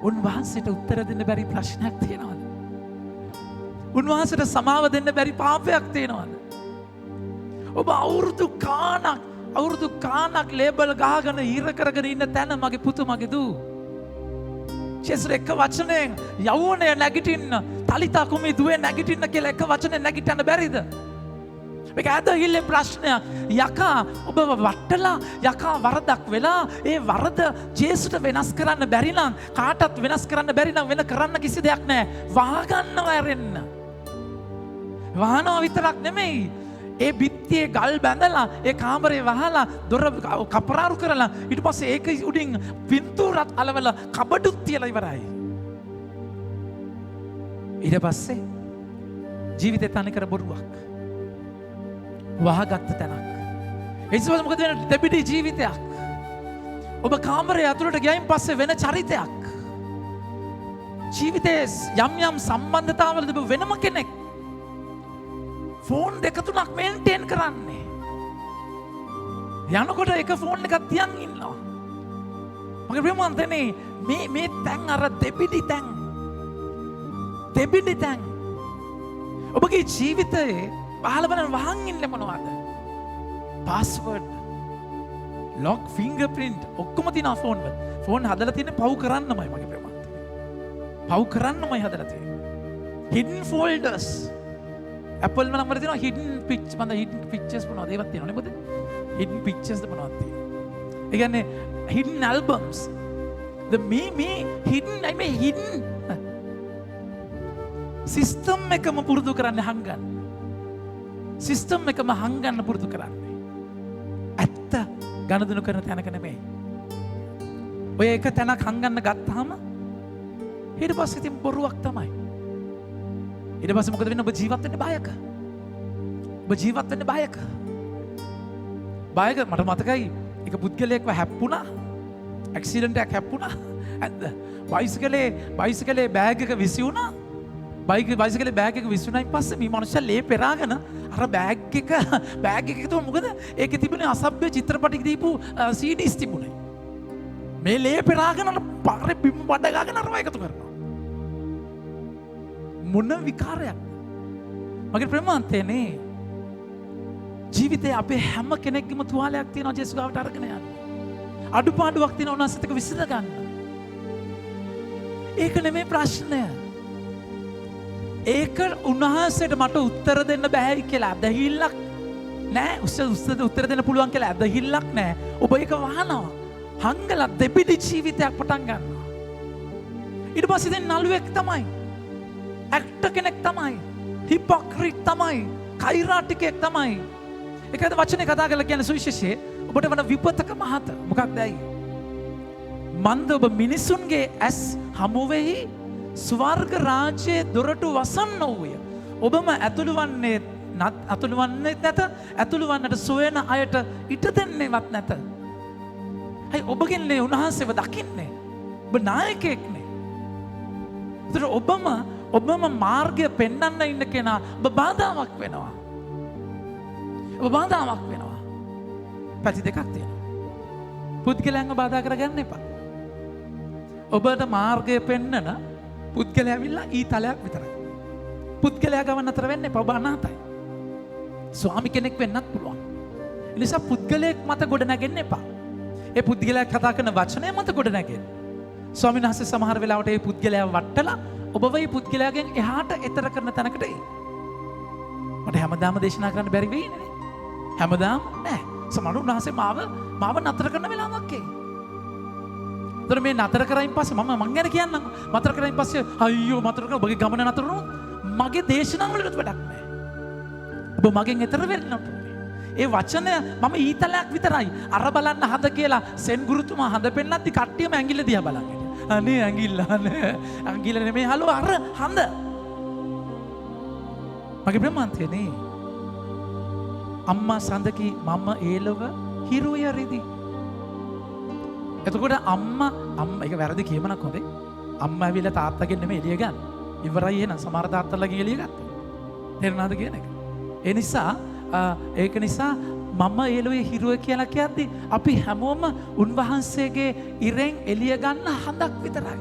උන්වහන්සේට උත්තර දෙන්න බැරි ප්‍රශ්නයක් තියෙනවද? උන්වහන්සේට සමාව දෙන්න බැරි පාපයක් තියෙනවද? ඔබ අවුරුදු කාණක් ලේබල් ගහගෙන හිර කරගෙන ඉන්න තැන මගේ පුතු මගේ දූ. ජේසුස් එක වචනයෙන් යවුණේ නැගිටින්න තලිතා කුමී දුවේ නැගිටින්න කියලා එක වචනයෙන් නැගිටින්න බැරිද? මේක ඇදහිල්ලේ ප්‍රශ්නයක්. යකා ඔබ වට්ටලා යකා වරදක් වෙලා ඒ වරද ජේසුට වෙනස් කරන්න බැරි නම් කාටත් වෙනස් කරන්න බැරි නම් වෙන කරන්න කිසි දෙයක් නැහැ. වහගන්නවා ඇරෙන්න. වහනවා විතරක් නෙමෙයි. ඒ බිත්තියේ ගල් බැඳලා ඒ කාමරේ වහලා දොර කපරාරු කරලා ඊට පස්සේ ඒක උඩින් පින්තූරත් අලවලා කබඩුත් තියලා ඉවරයි. ඊට පස්සේ ජීවිතේ තනිකර බොරුවක්. වහගත්ත තැනක්. ඒසවස් මොකද වෙන්නේ? දෙබිඩි ජීවිතයක්. ඔබ කාමරේ ඇතුළට ගියයින් පස්සේ වෙන චරිතයක්. ජීවිතේ යම් සම්බන්ධතාවලදී ඔබ වෙනම කෙනෙක්. ෆෝන් දෙක තුනක් මේන්ටේන් කරන්නේ. යනකොට එක ෆෝන් එකක් තියන් ඉන්නවා. මගේ ප්‍රේමවන්තනේ මේ තැන් අර දෙබිඩි තැන්. දෙබිඩි තැන්. ඔබගේ ජීවිතයේ පහළ බලන වහන් ඉන්නේ මොනවද? පාස්වර්ඩ්, ලොක්, ෆින්ගර්ප්‍රින්ට් ඔක්කොම තියෙනවා ෆෝන් වල. ෆෝන් හදලා තියෙන්නේ පව් කරන්නමයි මගේ ප්‍රේමවන්තනේ. පව් කරන්නමයි හදලා තියෙන්නේ. හිඩන් ෆෝල්ඩර්ස් Apple में नंबर देना hidden pictures मतलब hidden pictures बनाओ देवत देना नहीं बोलते hidden pictures तो बनाते हैं एक अन्य hidden albums the me hidden I mean hidden system में कम पुरुदु कराने हंगन system में कम हंगन पुरुदु कराने ऐत्ता गाना दोनों करने थे ना करने में वो एक तना हंगन गाता हम हिर बस इतनी बोरू वक्त माय ඊට පස්සේ මොකද වෙන්නේ? ඔබ ජීවත් වෙන්න බයක. ඔබ ජීවත් වෙන්න බයක. බයක මට මතකයි එක පුද්ගලයෙක්ව හැප්පුණා. ඇක්සිඩන්ට් එකක් හැප්පුණා. ඇත්ත. බයිසිකලේ බෑග් එක විසි වුණා. බයිසිකලේ බෑග් එක විසි වුණායින් පස්සේ මේ මනුස්සයා ලේ පෙරාගෙන අර බෑග් එක තුම මොකද? ඒකේ තිබුණේ අසභ්‍ය චිත්‍රපටි දීපු CDs තිබුණේ. මේ ලේ පෙරාගෙන අර පාරේ බිම් බඩ ගාගෙන අරව එකතු කරනවා. මොන විකාරයක්. මගේ ප්‍රේමවන්තයනේ ජීවිතේ අපේ හැම කෙනෙක්ගේම තුවාලයක් තියෙනවා ජේසුස් ගාවට අරගෙන යන්න. අඩුපාඩුවක් තියෙනවා උන්වහන්සේත් එක්ක විසඳ ගන්න. ඒක නෙමෙයි ප්‍රශ්නය. ඒක උන්වහන්සේට මට උත්තර දෙන්න බැහැ කියලා අදහිල්ලක් නෑ. උත්තර දෙන්න පුළුවන් කියලා අදහිල්ලක් නෑ. ඔබ ඒක වහනවා. හංගලා දෙබිඩි ජීවිතයක් පටන් ගන්නවා. ඊට පස්සේ දැන් නළුවෙක් තමයි. ඇක්ටර් කෙනෙක් තමයි. හිපොක්‍රිට් තමයි. කෛරාටිකයෙක් තමයි. ඒකද වචනේ කතා කරලා කියන්නේ සුවිශේෂයේ ඔබට වන විපතක මහත මොකක්ද ඇයි? මන්ද ඔබ මිනිසුන්ගේ ඇස් හමුවෙහි ස්වර්ග රාජ්‍යයේ දොරටු වසන්න වූය. ඔබම ඇතුළු වන්නේ නැත. ඇතුළු වන්නට සොයන අයට ඉඩ දෙන්නේවත් නැත. ඇයි ඔබගෙන්නේ උන්වහන්සේව දකින්නේ? ඔබ නායකයෙක්නේ. ඒතර ඔබම මාර්ගය පෙන්වන්න ඉන්න කෙනා ඔබ බාධාවක් වෙනවා. පැති දෙකක් තියෙනවා. පුද්ගලයන්ව බාධා කරගන්න එපා. ඔබට මාර්ගය පෙන්නන පුද්ගලයා ඇවිල්ලා ඊතලයක් විතරයි. පුද්ගලයා ගමන් අතර වෙන්න එපා. ඔබ අනාථයි. ස්වාමි කෙනෙක් වෙන්නත් පුළුවන්. ඒ නිසා පුද්ගලයෙක් මත ගොඩ නැගෙන්න එපා. ඒ පුද්ගලයා කතා කරන වචනය මත ගොඩ නැගෙන්න. ස්වාමීන් වහන්සේ සමහර වෙලාවට ඒ පුද්ගලයා වට්ටලා ඔබව ඒ පුද්ගලයාගෙන් එහාට එතර කරන තැනකට එයි. මට හැමදාම දේශනා කරන්න බැරි වෙයි නේ. හැමදාම නෑ. සමහර උන්වහන්සේ මාව නතර කරන වෙලාවක් එයි. ඒතර මේ නතර කරයින් පස්සේ මම ගැන කියන්නම්. නතර කරයින් පස්සේ අයියෝ නතර කරන ඔබගේ ගමන නතර වුණොත් මගේ දේශනාවලට වැඩක් නෑ. ඔබ මගෙන් එතර වෙන්න ඕනේ. ඒ වචනය මම ඊතලයක් විතරයි. අර බලන්න හද කියලා සෙන් ගුරුතුමා හද පෙන්නද්දි කට්ටියම ඇඟිල්ල දිහා බලන් හිටියා. අනේ ඇඟිල්ල ඇඟිල්ල නෙමෙයි හලෝ අර හඳ. මගේ බ්‍රහ්මන්තයනේ. අම්මා සඳකි මම ඒලව හිරුය රිදි. එතකොට අම්මා ඒක වැරදි කියමනක් හොඳේ. අම්මා ඇවිල්ලා තාත්තගෙන් නෙමෙයි එළිය ගන්න. ඉවරයි එහෙනම් සමහර තාත්තලාගෙන් එළිය ගත්තා. තේරුණාද කියන එක? ඒ නිසා ඒක නිසා මම ඒලුවේ හිරුව කියලා කියද්දි අපි හැමෝම උන්වහන්සේගේ ඉරෙන් එළිය ගන්න හඳක් විතරයි.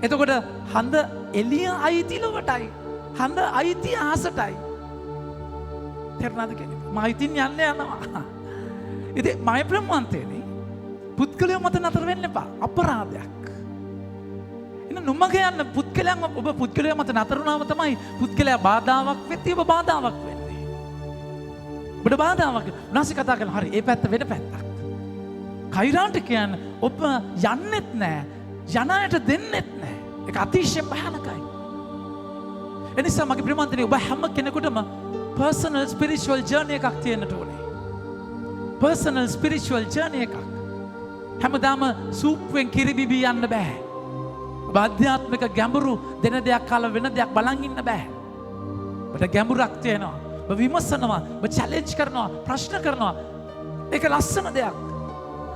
එතකොට හඳ එළිය අයිති ලොවටයි. හඳ අයිති ආසටයි. තේරුණාද කියන්නේ? මම ඉතින් යනවා. ඉතින් මම ප්‍රමන්තේනේ පුද්ගලයා මත නතර වෙන්න එපා. අපරාධයක්. නොමග යන්න පුද්ගලයන් ඔබ පුද්ගලයා මත නතර වුණාම තමයි පුද්ගලයා බාධාවක් වෙtti ඔබ බාධාවක් වෙන්නේ. ඔබට බාධාවක්. උනාසි කතා කරන හරි ඒ පැත්ත වෙන පැත්තක්. කෛරාන්ට කියන්නේ ඔබ යන්නෙත් නෑ යන අයට දෙන්නෙත් නෑ. ඒක අතිශයින් භයානකයි. එනිසා මගේ ප්‍රමාන්තනේ ඔබ හැම කෙනෙකුටම personal spiritual journey එකක් තියෙන්නට ඕනේ. personal spiritual journey එකක්. හැමදාම සූප්වෙන් කිරිබිබී යන්න බෑ. ආධ්‍යාත්මික ගැඹුරු දෙන දෙයක් කාලා වෙන දෙයක් බලන් ඉන්න බෑ. ඔබට ගැඹුරක් තියෙනවා. ඔබ විමසනවා, ඔබ චැලෙන්ජ් කරනවා, ප්‍රශ්න කරනවා. ඒක ලස්සන දෙයක්.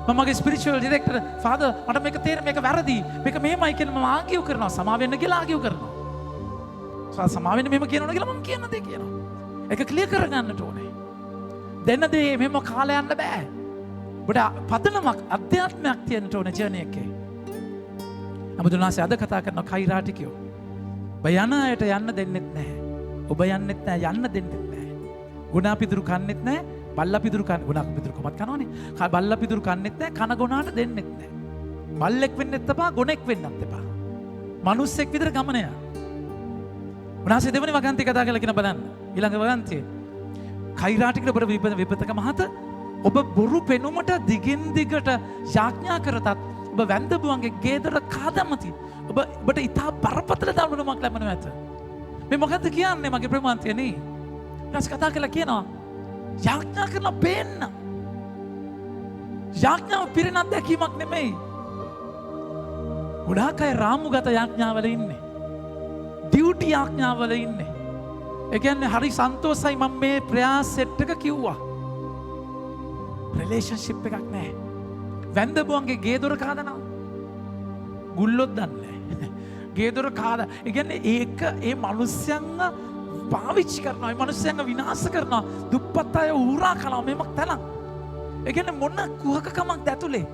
මම මගේ ස්පිරිචුවල් ඩිරෙක්ටර් ෆාදර් මට මේක තේරෙන්නේ මේක වැරදි. මේක මෙහෙමයි කියලා මම ආගියු කරනවා. සමා වෙන්න කියලා ආගියු කරනවා. සමා වෙන්න මෙහෙම කියනවනේ කියලා මම කියන දේ කියනවා. ඒක ක්ලියර් කරගන්නට ඕනේ. දෙන දේ මෙහෙම කාලා යන්න බෑ. ඔබට පදනමක් අධ්‍යාත්මයක් තියෙන්නට ඕනේ ජර්නි එකේ. බුදුනාසේ අද කතා කරන කෛරාටිකයෝ ඔබ යන අයට යන්න දෙන්නෙත් නැහැ. ඔබ යන්නෙත් නැහැ යන්න දෙන්නෙත් නැහැ. ගුණා පිදුරු කන්නෙත් නැහැ. බල්ලා පිදුරු කන්න ගුණා පිදුරු කොමත් කනවනේ. බල්ලා පිදුරු කන්නෙත් නැහැ. කන ගුණාට දෙන්නෙත් නැහැ. බල්ලෙක් වෙන්නෙත් එපා ගොනෙක් වෙන්නත් එපා. මිනිස්සෙක් විතර ගමන යන්න. උනාසේ දෙවෙනි වගන්ති කතා කරලා කියන බලන්න. ඊළඟ වගන්තිය. කෛරාටිකට ඔබ විපතක මහත ඔබ බොරු පෙනුමට දිගින් දිගට යාඥා කරතත් ඔබ වැන්දබුවන්ගේ ගේදොර කාදමති. ඔබට ඉතා බරපතල දරුණුමක් ලැබෙනවා ඇත. මේ මොකද්ද කියන්නේ මගේ ප්‍රමාන්තයනේ? ඊට කතා කරලා කියනවා යාඥා කරලා පේන්න. යාඥාව පිරෙන අත්දැකීමක් නෙමෙයි. ගොඩාක් අය රාමුගත යාඥාවල ඉන්නේ. ඩියුටි යාඥාවල ඉන්නේ. ඒ කියන්නේ හරි සන්තෝෂයි මම මේ ප්‍රයාස සෙට් එක කිව්වා. රිලේෂන්ෂිප් එකක් නැහැ. වැන්දබුවන්ගේ ගේදොර කාදනවා. ගුල්ලොත් දන්නේ නැහැ. ගේදොර කාද. ඒ කියන්නේ ඒක ඒ මිනිස්යන්ව පාවිච්චි කරනවා. ඒ මිනිස්යන්ව විනාශ කරනවා. දුප්පත් අය උරා කනවා මේමක් තනක්. ඒ කියන්නේ මොන කුහකකමක්ද ඇතුලේ.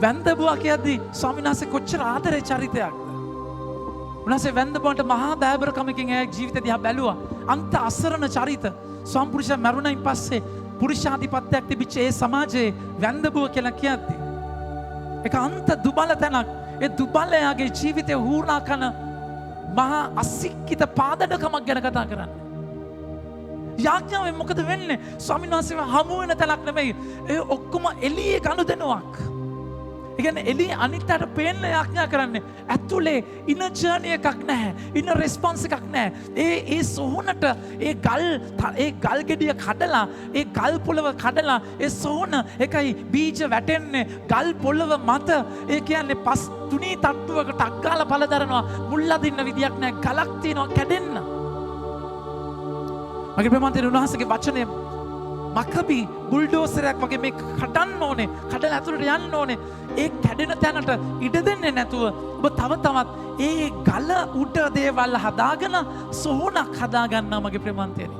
වැන්දබුවා කියද්දී ස්වාමීන් වහන්සේ කොච්චර ආදරේ චරිතයක්ද. උන්වහන්සේ වැන්දබුවන්ට මහා දයාබරකමකින් ඒ ජීවිතය දිහා බැලුවා. අන්ත අසරණ චරිත. ස්වාම්පුරුෂයා මරුණයින් පස්සේ පුරුෂාධිපත්‍යයක් තිබිච්ච ඒ සමාජයේ වැන්දබුව කියලා කියද්දී ඒක අන්ත දුබල තැනක්. ඒ දුබලයාගේ ජීවිතය හූරා කන මහා අසික්කිත පාදඩකමක් ගැන කතා කරන්නේ. යාඥාවෙන් මොකද වෙන්නේ? ස්වාමීන් වහන්සේව හමු වෙන තැනක් නෙමෙයි. ඒ ඔක්කොම එළියේ ගනුදෙනුවක්. ඒ කියන්නේ එළියේ අනිත්යට පේන්න යාඥා කරන්නේ. ඇතුලේ ඉන ජර්නි එකක් නැහැ. ඉන රෙස්පොන්ස් එකක් නැහැ. ඒ සෝහනට ඒ ගල් ගෙඩිය කඩලා ඒ ගල් පොළව කඩලා ඒ සෝහන එකයි බීජ වැටෙන්නේ ගල් පොළව මත. ඒ කියන්නේ පස් තුනී තට්ටුවකට අක්ගාලා පළ දරනවා. මුල් අදින්න විදියක් නැහැ. ගලක් තියනවා කැඩෙන්න. මගේ ප්‍රමාන්තේ උන්වහන්සේගේ වචනය මකබි බුල්ඩෝසරයක් වගේ මේ කඩන්න ඕනේ. කඩලා ඇතුළට යන්න ඕනේ. ඒ කැඩෙන තැනට ඉඩ දෙන්නේ නැතුව ඔබ තව තවත් ඒ ගල උඩ දේවල් හදාගෙන සෝනක් හදාගන්නවා මගේ ප්‍රමාන්තයනේ.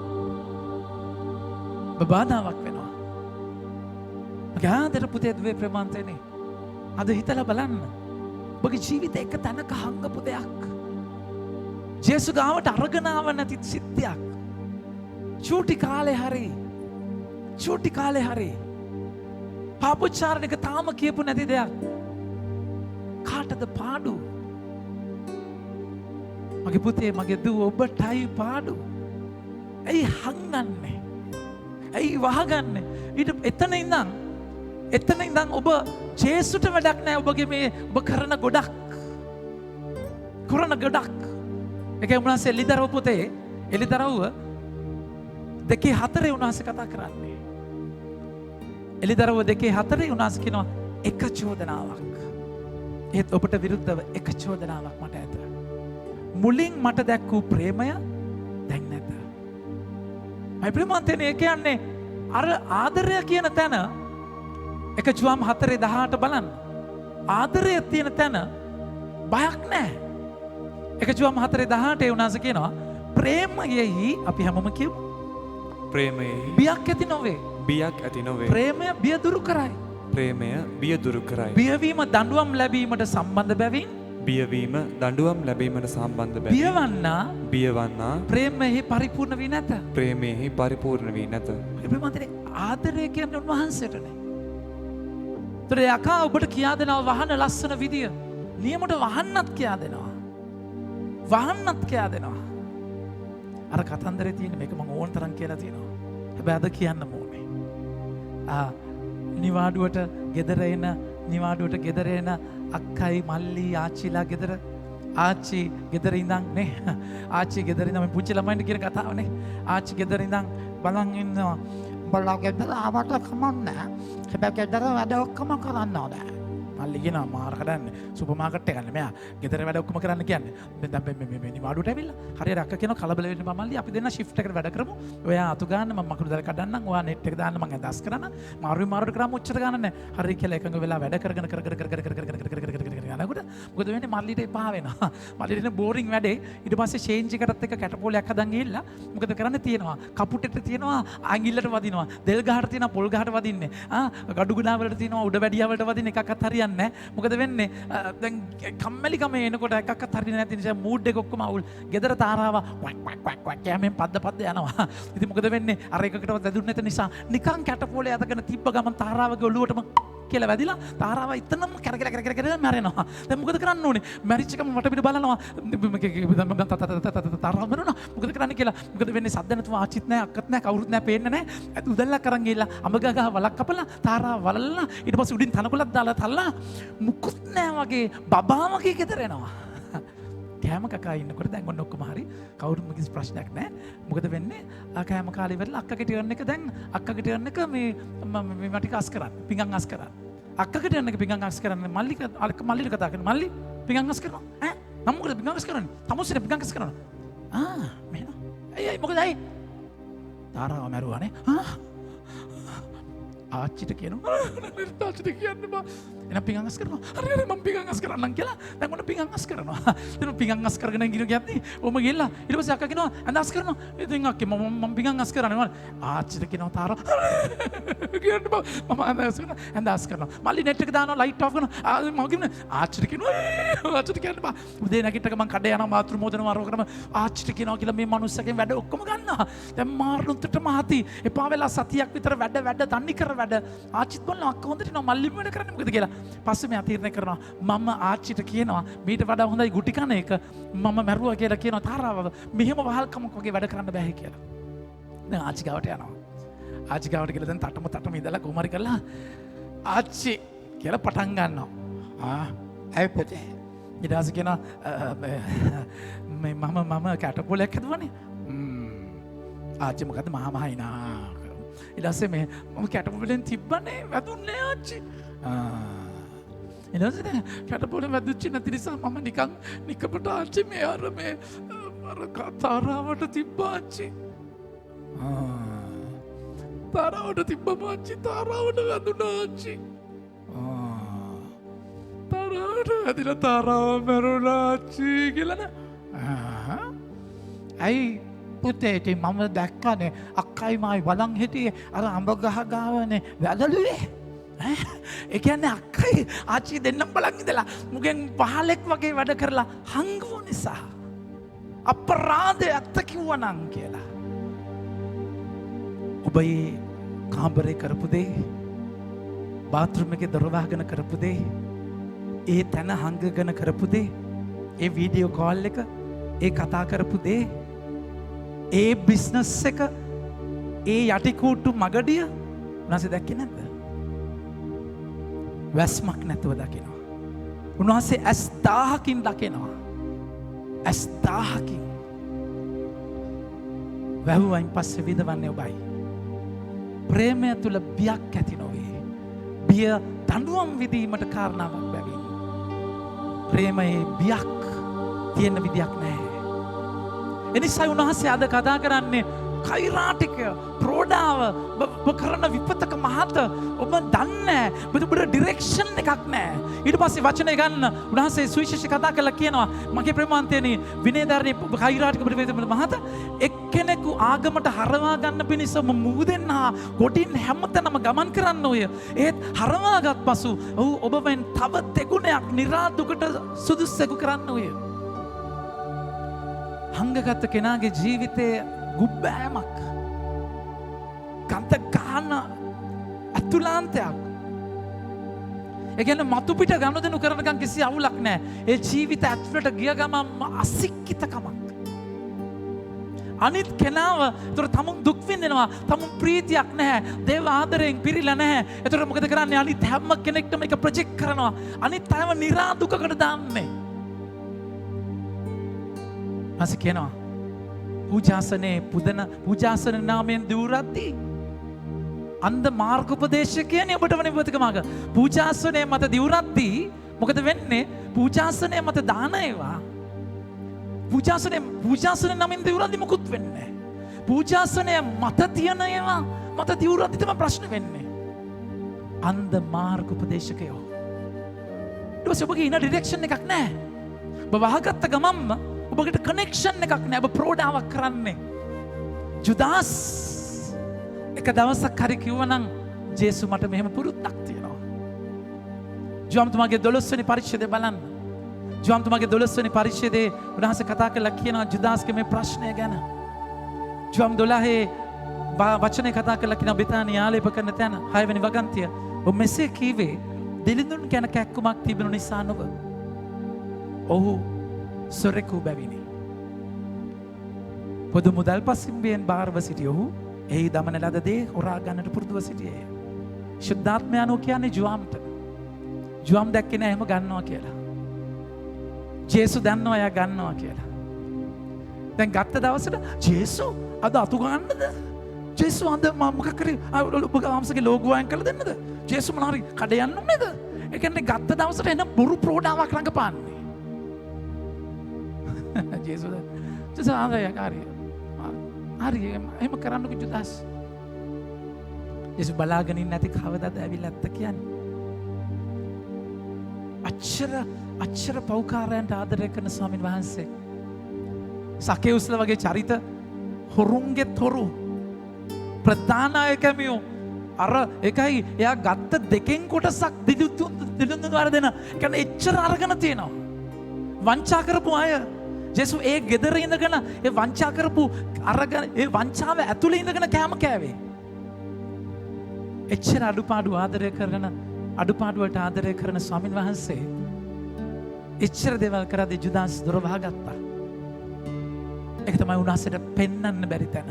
ඔබ බාධාවක් වෙනවා. මගේ ආදර පුතේ දුවේ ප්‍රමාන්තයනේ. අද හිතලා බලන්න. ඔබගේ ජීවිතේ එක තැනක හංගපු දෙයක්. ජේසු ගාවට අරගෙන ආව නැති සිද්ධියක්. චූටි කාලේ හරි පාපොච්චාරණයක තාම කියපු නැති දෙයක්. කාටද පාඩු? මගේ පුතේ, මගේ දුව, ඔබටයි පාඩු. ඇයි හංගන්නේ? ඇයි වහගන්නේ? එතන ඉඳන් ඔබ ජේසුට වැඩක් නැහැ. ඔබගේ මේ ඔබ කරන ගොඩක්. ඒකයි උන්වහන්සේ එලිදරව් පොතේ එලිදරව්ව 2:4 උන්වහන්සේ කතා කරන්නේ. එලිදරව්ව 2:4 උන්වහන්සේ කියනවා එක චෝදනාවක්. ඒත් ඔබට විරුද්ධව එක චෝදනාවක් මට ඇත. මුලින් මට දැක්වූ ප්‍රේමය දැන් නැත. මයි ප්‍රේමන්තනේ, ඒ කියන්නේ අර ආදරය කියන තැන එක ජුවම් 4:18 බලන්න. ආදරය තියෙන තැන බයක් නැහැ. එක ජුවම් 4:18 උන්වහන්සේ කියනවා ප්‍රේමයෙහි අපි හැමෝම කියමු. ප්‍රේමයෙහි බියක් ඇති නොවේ. ප්‍රේමය බිය දුරු කරයි. බියවීම දඬුවම් ලැබීමට සම්බන්ධ බැවින් බියවන්නා ප්‍රේමයෙහි පරිපූර්ණ වී නැත. ප්‍රේමන්තනේ, ආදරය කියන්නේ උන්වහන්සේටනේ. ඒතර යකා ඔබට කියා දෙනවා වහන ලස්සන විදිය. නියමට වහන්නත් කියා දෙනවා. අර කතන්දරේ තියෙන මේක මම ඕන තරම් කියලා තියෙනවා. හැබැයි අද කියන්න ඕනේ. නිවාඩුවට ගෙදර එන අක්කයි මල්ලි ආච්චිලා ගෙදර. ආච්චි ගෙදර ඉඳන් නේ. ආච්චි ගෙදර ඉඳන් මේ පුංචි ළමයින්ට කියන කතාවනේ. ආච්චි ගෙදර ඉඳන් බලන් ඉන්නවා. බලලා ගෙදර ආවට කමන්නේ. හැබැයි ගෙදර වැඩ ඔක්කොම කරන්න ඕනේ. මල්ලි කියනවා මාර කඩන්නේ සුපර් මාකට් එක ගන්න. මෙයා ගෙදර වැඩ ඔක්කොම කරන්න කියන්නේ. දැන් මේ නිවාඩුවට ඇවිල්ලා. හරියට අක්ක කියනවා කලබල වෙන්න බා මල්ලි, අපි දෙන්න ෂිෆ්ට් එකට වැඩ කරමු. ඔයා අතු ගන්න, මම මකුළු දාලා කඩන්නම්. ඔයා නෙට් එක දාන්න, මම ඇදස් කරන්න. මාරුවට කරාම ඔච්චර ගන්න නැහැ. හරි කියලා එකඟ වෙලා වැඩ කරගෙන යනකොට මොකද වෙන්නේ? මල්ලිට එපා වෙනවා. මල්ලිට බෝරින් වැඩේ. ඊට පස්සේ චේන්ජ් එකටත් එක කැටපෝලයක් හදන් ගිහිල්ලා මොකද කරන්නේ? තියෙනවා කපුටෙට තියෙනවා, ඇඟිල්ලට වදිනවා, දෙල් ගහට තියෙනවා, පොල් ගහට වදින්නේ. ගඩු ගුණා වලට තියෙනවා, උඩ වැඩියා වලට වදින එකක්වත් හරියන්නේ නැහැ. මොකද වෙන්නේ? දැන් කම්මැලිකම එනකොට එකක්වත් හරියන්නේ නැති නිසා මූඩ් එක ඔක්කොම අවුල්. ගෙදර තාරාව වක් කැමෙන් පද්ද යනවා. ඉතින් මොකද වෙන්නේ? අර එකකටවත් වැදුන්නේ නැති නිසා නිකන් කැටපෝලේ අතගෙන තිබ්බ ගමන් තාරාවගේ ඔළුවටම කියලා වැදිලා තාරාව ඉතනම කැරකෙලා මැරෙනවා. දැන් මොකද කරන්න ඕනේ? මැරිච්ච එකම වටපිට බලනවා. තාරාව මැරුණා. මොකද කරන්න කියලා. මොකද වෙන්නේ? සද්ද නැතුව ආච්චිත් නැහැ, අක්කත් නැහැ, කවුරුත් නැහැ, පේන්නේ නැහැ. උදැල්ලක් අරන් ගිහලා අඹගහ වලක් කපලා තාරාව වලල්ලා ඊට පස්සේ උඩින් තනකොළක් දාලා තල්ලා මුකුත් නැහැ වගේ බබා වගේ ගෙදර එනවා. කෑම කකා ඉන්නකොට දැන් ඔන්න ඔක්කොම හරි. කවුරුම කිසි ප්‍රශ්නයක් නැහැ. මොකද වෙන්නේ? කෑම කාලේ ඉවරලා අක්කගේ ටර්න් එක දැන් අක්කගේ ටර්න් එක මේ ටික අස් කරන්න. පිඟන් අස් කරන්න. අක්කගේ ටර්න් එක පිඟන් අස් කරන්න. මල්ලිට කතා කරන. මල්ලි පිඟන් අස් කරනවා. මම මොකද පිඟන් අස් කරන්නේ? තමුස්සේ පිඟන් අස් කරනවා. මෙහෙම. ඇයි මොකද ඇයි? තාරාව මැරුවානේ. ආච්චිට කියනවා කියන්න බා. එන පිඟන් අස් කරනවා. හරි මම පිඟන් අස් කරන්නම් කියලා. දැන් මොන පිඟන් අස් කරනවා. දැන් පිඟන් අස් කරගෙන ගිහින් ගියත් ඔම ගිහලා ඊට පස්සේ අක්කා කියනවා ඇඳ අස් කරනවා. ඉතින් අක්කේ මම පිඟන් අස් කරන්නේ. ආච්චිට කියනවා තාරා කියන්න බා. මම ඇඳ අස් කරනවා. මල්ලි නෙට් එක දානවා, ලයිට් ඔෆ් කරනවා. මම කියනවා ආච්චිට කියනවා ආච්චිට කියන්න බා. උදේ නැගිටක මම කඩේ යනවා, බාත්රූම් හොදනවා, අරව කරනවා. ආච්චිට කියනවා කියලා මේ මනුස්සකෙන් වැඩ ඔක්කොම ගන්නවා. දැන් මාරුන්ටට මහති එපා වෙලා සතියක් විතර වැඩ තන්නේ කර වැඩ. ආච්චිත් බලනවා අක්ක හොඳට ඉනවා, මල්ලිම වැඩ කරන්නේ මොකද කියලා. පස්සේ මෙයා තීරණය කරනවා මම ආච්චිට කියනවා මීට වඩා හොඳයි ගුටි කන එක. මම මැරුවා කියලා කියනවා තාරාව. මෙහෙම වහල්කමක් වගේ වැඩ කරන්න බෑ කියලා. දැන් ආච්චි ගාවට යනවා. ආච්චි ගාවට ගිහලා දැන් තටම ඉඳලා කොහමරි කරලා ආච්චි කියලා පටන් ගන්නවා. ඇයි පුතේ? ඊට පස්සේ කියනවා මම කැටපොලයක් හදුවානේ. ආච්චි මොකද මහා හිනා. ඊට පස්සේ මම කැටපොලෙන් තිබ්බනේ වැදුන්නේ ආච්චි. ඊට පස්සේ කැටපොලෙන් වැදුච්ච නැති නිසා මම නිකපට ආච්චි මේ අර තාරාවට තිබ්බා ආච්චි. තාරාවට තිබ්බම ආච්චි තාරාවට වැදුනා ආච්චි. තාරාවට වැදිලා තාරාව මැරුණා ආච්චි කියලා නේ. ඇයි පුතේ ඉතින් මම දැක්කනේ අක්කයි මායි බලන් හිටියේ අර අඹ ගහ ගාවනේ වැදලුවේ. ඒ කියන්නේ අක්කයි ආච්චි දෙන්නම් බලන් ඉඳලා මුගෙන් පහලෙක් වගේ වැඩ කරලා හංගුව නිසා අපරාධය ඇත්ත කිව්වනම් කියලා. ඔබ ඒ කාමරේ කරපු දේ, බාත්රූම් එකේ දොර වහගෙන කරපු දේ, ඒ තැන හංගගෙන කරපු දේ, ඒ වීඩියෝ කෝල් එක, ඒ කතා කරපු දේ, ඒ බිස්නස් එක, ඒ යටිකූට්ටු මගඩිය උන්වහන්සේ දැක්කේ නැද්ද? වැස්මක් නැතුව දකිනවා. උන්වහන්සේ ඇස් 1000කින් දකිනවා. ඇස් 1000කින්. වැහුවයින් පස්සේ විඳවන්නේ ඔබයි. ප්‍රේමය තුල බියක් ඇති නොවේ. බිය දඬුවම් විදීමට කාරණාවක් බැවින්. ප්‍රේමයේ බියක් තියෙන විදියක් නැහැ. එනිසා උන්වහන්සේ අද කතා කරන්නේ කෛරාටිකය, ප්‍රෝඩාව, ඔබ කරන විපතක මහත ඔබ දන්නේ ඔබට ඩිරෙක්ෂන් එකක් නැහැ. ඊට පස්සේ වචනය ගන්න උන්වහන්සේ සුවිශේෂී කතා කරලා කියනවා මගේ ප්‍රේමාන්තයනි විනයධාරණී කෛරාටික මහත එක්කෙනෙකු ආගමට හරවා ගන්න පිණිස මුහුදෙන් හා ගොඩින් හැමතැනම ගමන් කරන්න ඔය. ඒත් හරවාගත් පසු ඔබ වෙන් තව දෙගුණයක් නිරාදුකට සුදුස්සෙකු කරන්න ඔය. හංගගත්ත කෙනාගේ ජීවිතයේ ගුබ්බෑමක්, කන්ත ගහන අතුලාන්තයක්. ඒ කියන්නේ මතු පිට ගනුදෙනු කරනකම් කිසි අවුලක් නැහැ. ඒ ජීවිත ඇතුළට ගිය ගමන් අසික්කිතකමක්. අනිත් කෙනාව ඒතර තමුන් දුක් විඳිනවා, තමුන් ප්‍රීතියක් නැහැ, දේව ආදරයෙන් පිරීලා නැහැ. ඒතර මොකද කරන්නේ? අනිත් හැම කෙනෙක්ටම එක ප්‍රොජෙක්ට් කරනවා, අනිත් අයව නිරාදුකකට දාන්නේ. මාසි කියනවා පූජාසනේ පුදන පූජාසන නාමයෙන් දිවුරද්දී අන්ධ මාර්ගෝපදේශකයනි ඔබට වනේ විපතක මාර්ග. පූජාසනේ මත දිවුරද්දී මොකද වෙන්නේ? පූජාසනේ මත දාන ඒවා පූජාසනේ නමින් දිවුරද්දී මොකුත් වෙන්නේ නැහැ. පූජාසනේ මත තියන ඒවා මත දිවුරද්දී තමයි ප්‍රශ්න වෙන්නේ. අන්ධ මාර්ගෝපදේශකයෝ. ඊට පස්සේ ඔබගේ ඉන ඩිරෙක්ෂන් එකක් නැහැ. ඔබ වහගත්ත ගමම්ම ඔබට කනෙක්ෂන් එකක් නෑ. ඔබ ප්‍රෝඩාවක් කරන්නේ. ජුදාස් එක දවසක් හරි කිව්වනම් ජේසු මට මෙහෙම පුරුද්දක් තියෙනවා. ජෝම්තුමාගේ 12 වෙනි පරිච්ඡේදය බලන්න. ජෝම්තුමාගේ 12 වෙනි පරිච්ඡේදයේ උන්වහන්සේ කතා කරලා කියනවා ජුදාස්ගේ මේ ප්‍රශ්නය ගැන. ජෝම් 12 වචනේ කතා කරලා කියනවා බෙතානිය ආලේප කරන තැන 6 වෙනි වගන්තිය. ඔබ මෙසේ කීවේ දෙලිඳුන් ගැන කැක්කුමක් තිබෙන නිසා නොව. ඔහු සොරෙකු බැවිනි. පොදු මුදල් පසිම්බයෙන් භාරව සිටිය ඔහු එහි දමන ලද දේ හොරා ගන්නට පුරුදුව සිටියේය. ශුද්ධාත්මයන්ෝ කියන්නේ ජුවම්ට. ජුවම් දැක්කේ නෑ එහෙම ගන්නවා කියලා. ජේසු දන්නවා එයා ගන්නවා කියලා. දැන් ගත්ත දවසට ජේසු අද අතු ගන්නද? ජේසු අද මොකක් කරේ? ඔබ ගාම්සගේ ලෝගෝ අයින් කරලා දෙන්නද? ජේසු මොනාරි කඩ යන්න ඕනේද? ඒ කියන්නේ ගත්ත දවසට එන බොරු ප්‍රෝඩාවක් රඟපාන්නේ. ජේසුද ආදයකාරය හරි එහෙම කරන්නක ජුදාස්. ජේසු බලාගෙනින් නැති කවදද ඇවිල්ලා ඇත්ත කියන්නේ. අච්චර පෞකාරයන්ට ආදරය කරන ස්වාමීන් වහන්සේ සකේයුස්ලා වගේ චරිත හොරුන්ගේ තොරු ප්‍රධානායකමියෝ අර එකයි එයා ගත්ත දෙකෙන් කොටසක් දිදුතු වර දෙන කියන්නේ එච්චර අරගෙන තියෙනවා. වංචා කරපු අය ජේසු ඒ ගෙදර ඉඳගෙන ඒ වංචා කරපු අරගෙන ඒ වංචාව ඇතුලේ ඉඳගෙන කෑම කෑවේ. එච්චර අඩුපාඩු ආදරය කරන අඩුපාඩුවට ආදරය කරන ස්වාමීන් වහන්සේ එච්චර දේවල් කරද්දී ජුදාස් දොර වහගත්තා. ඒක තමයි උන්වහන්සේට පෙන්වන්න බැරි තැන.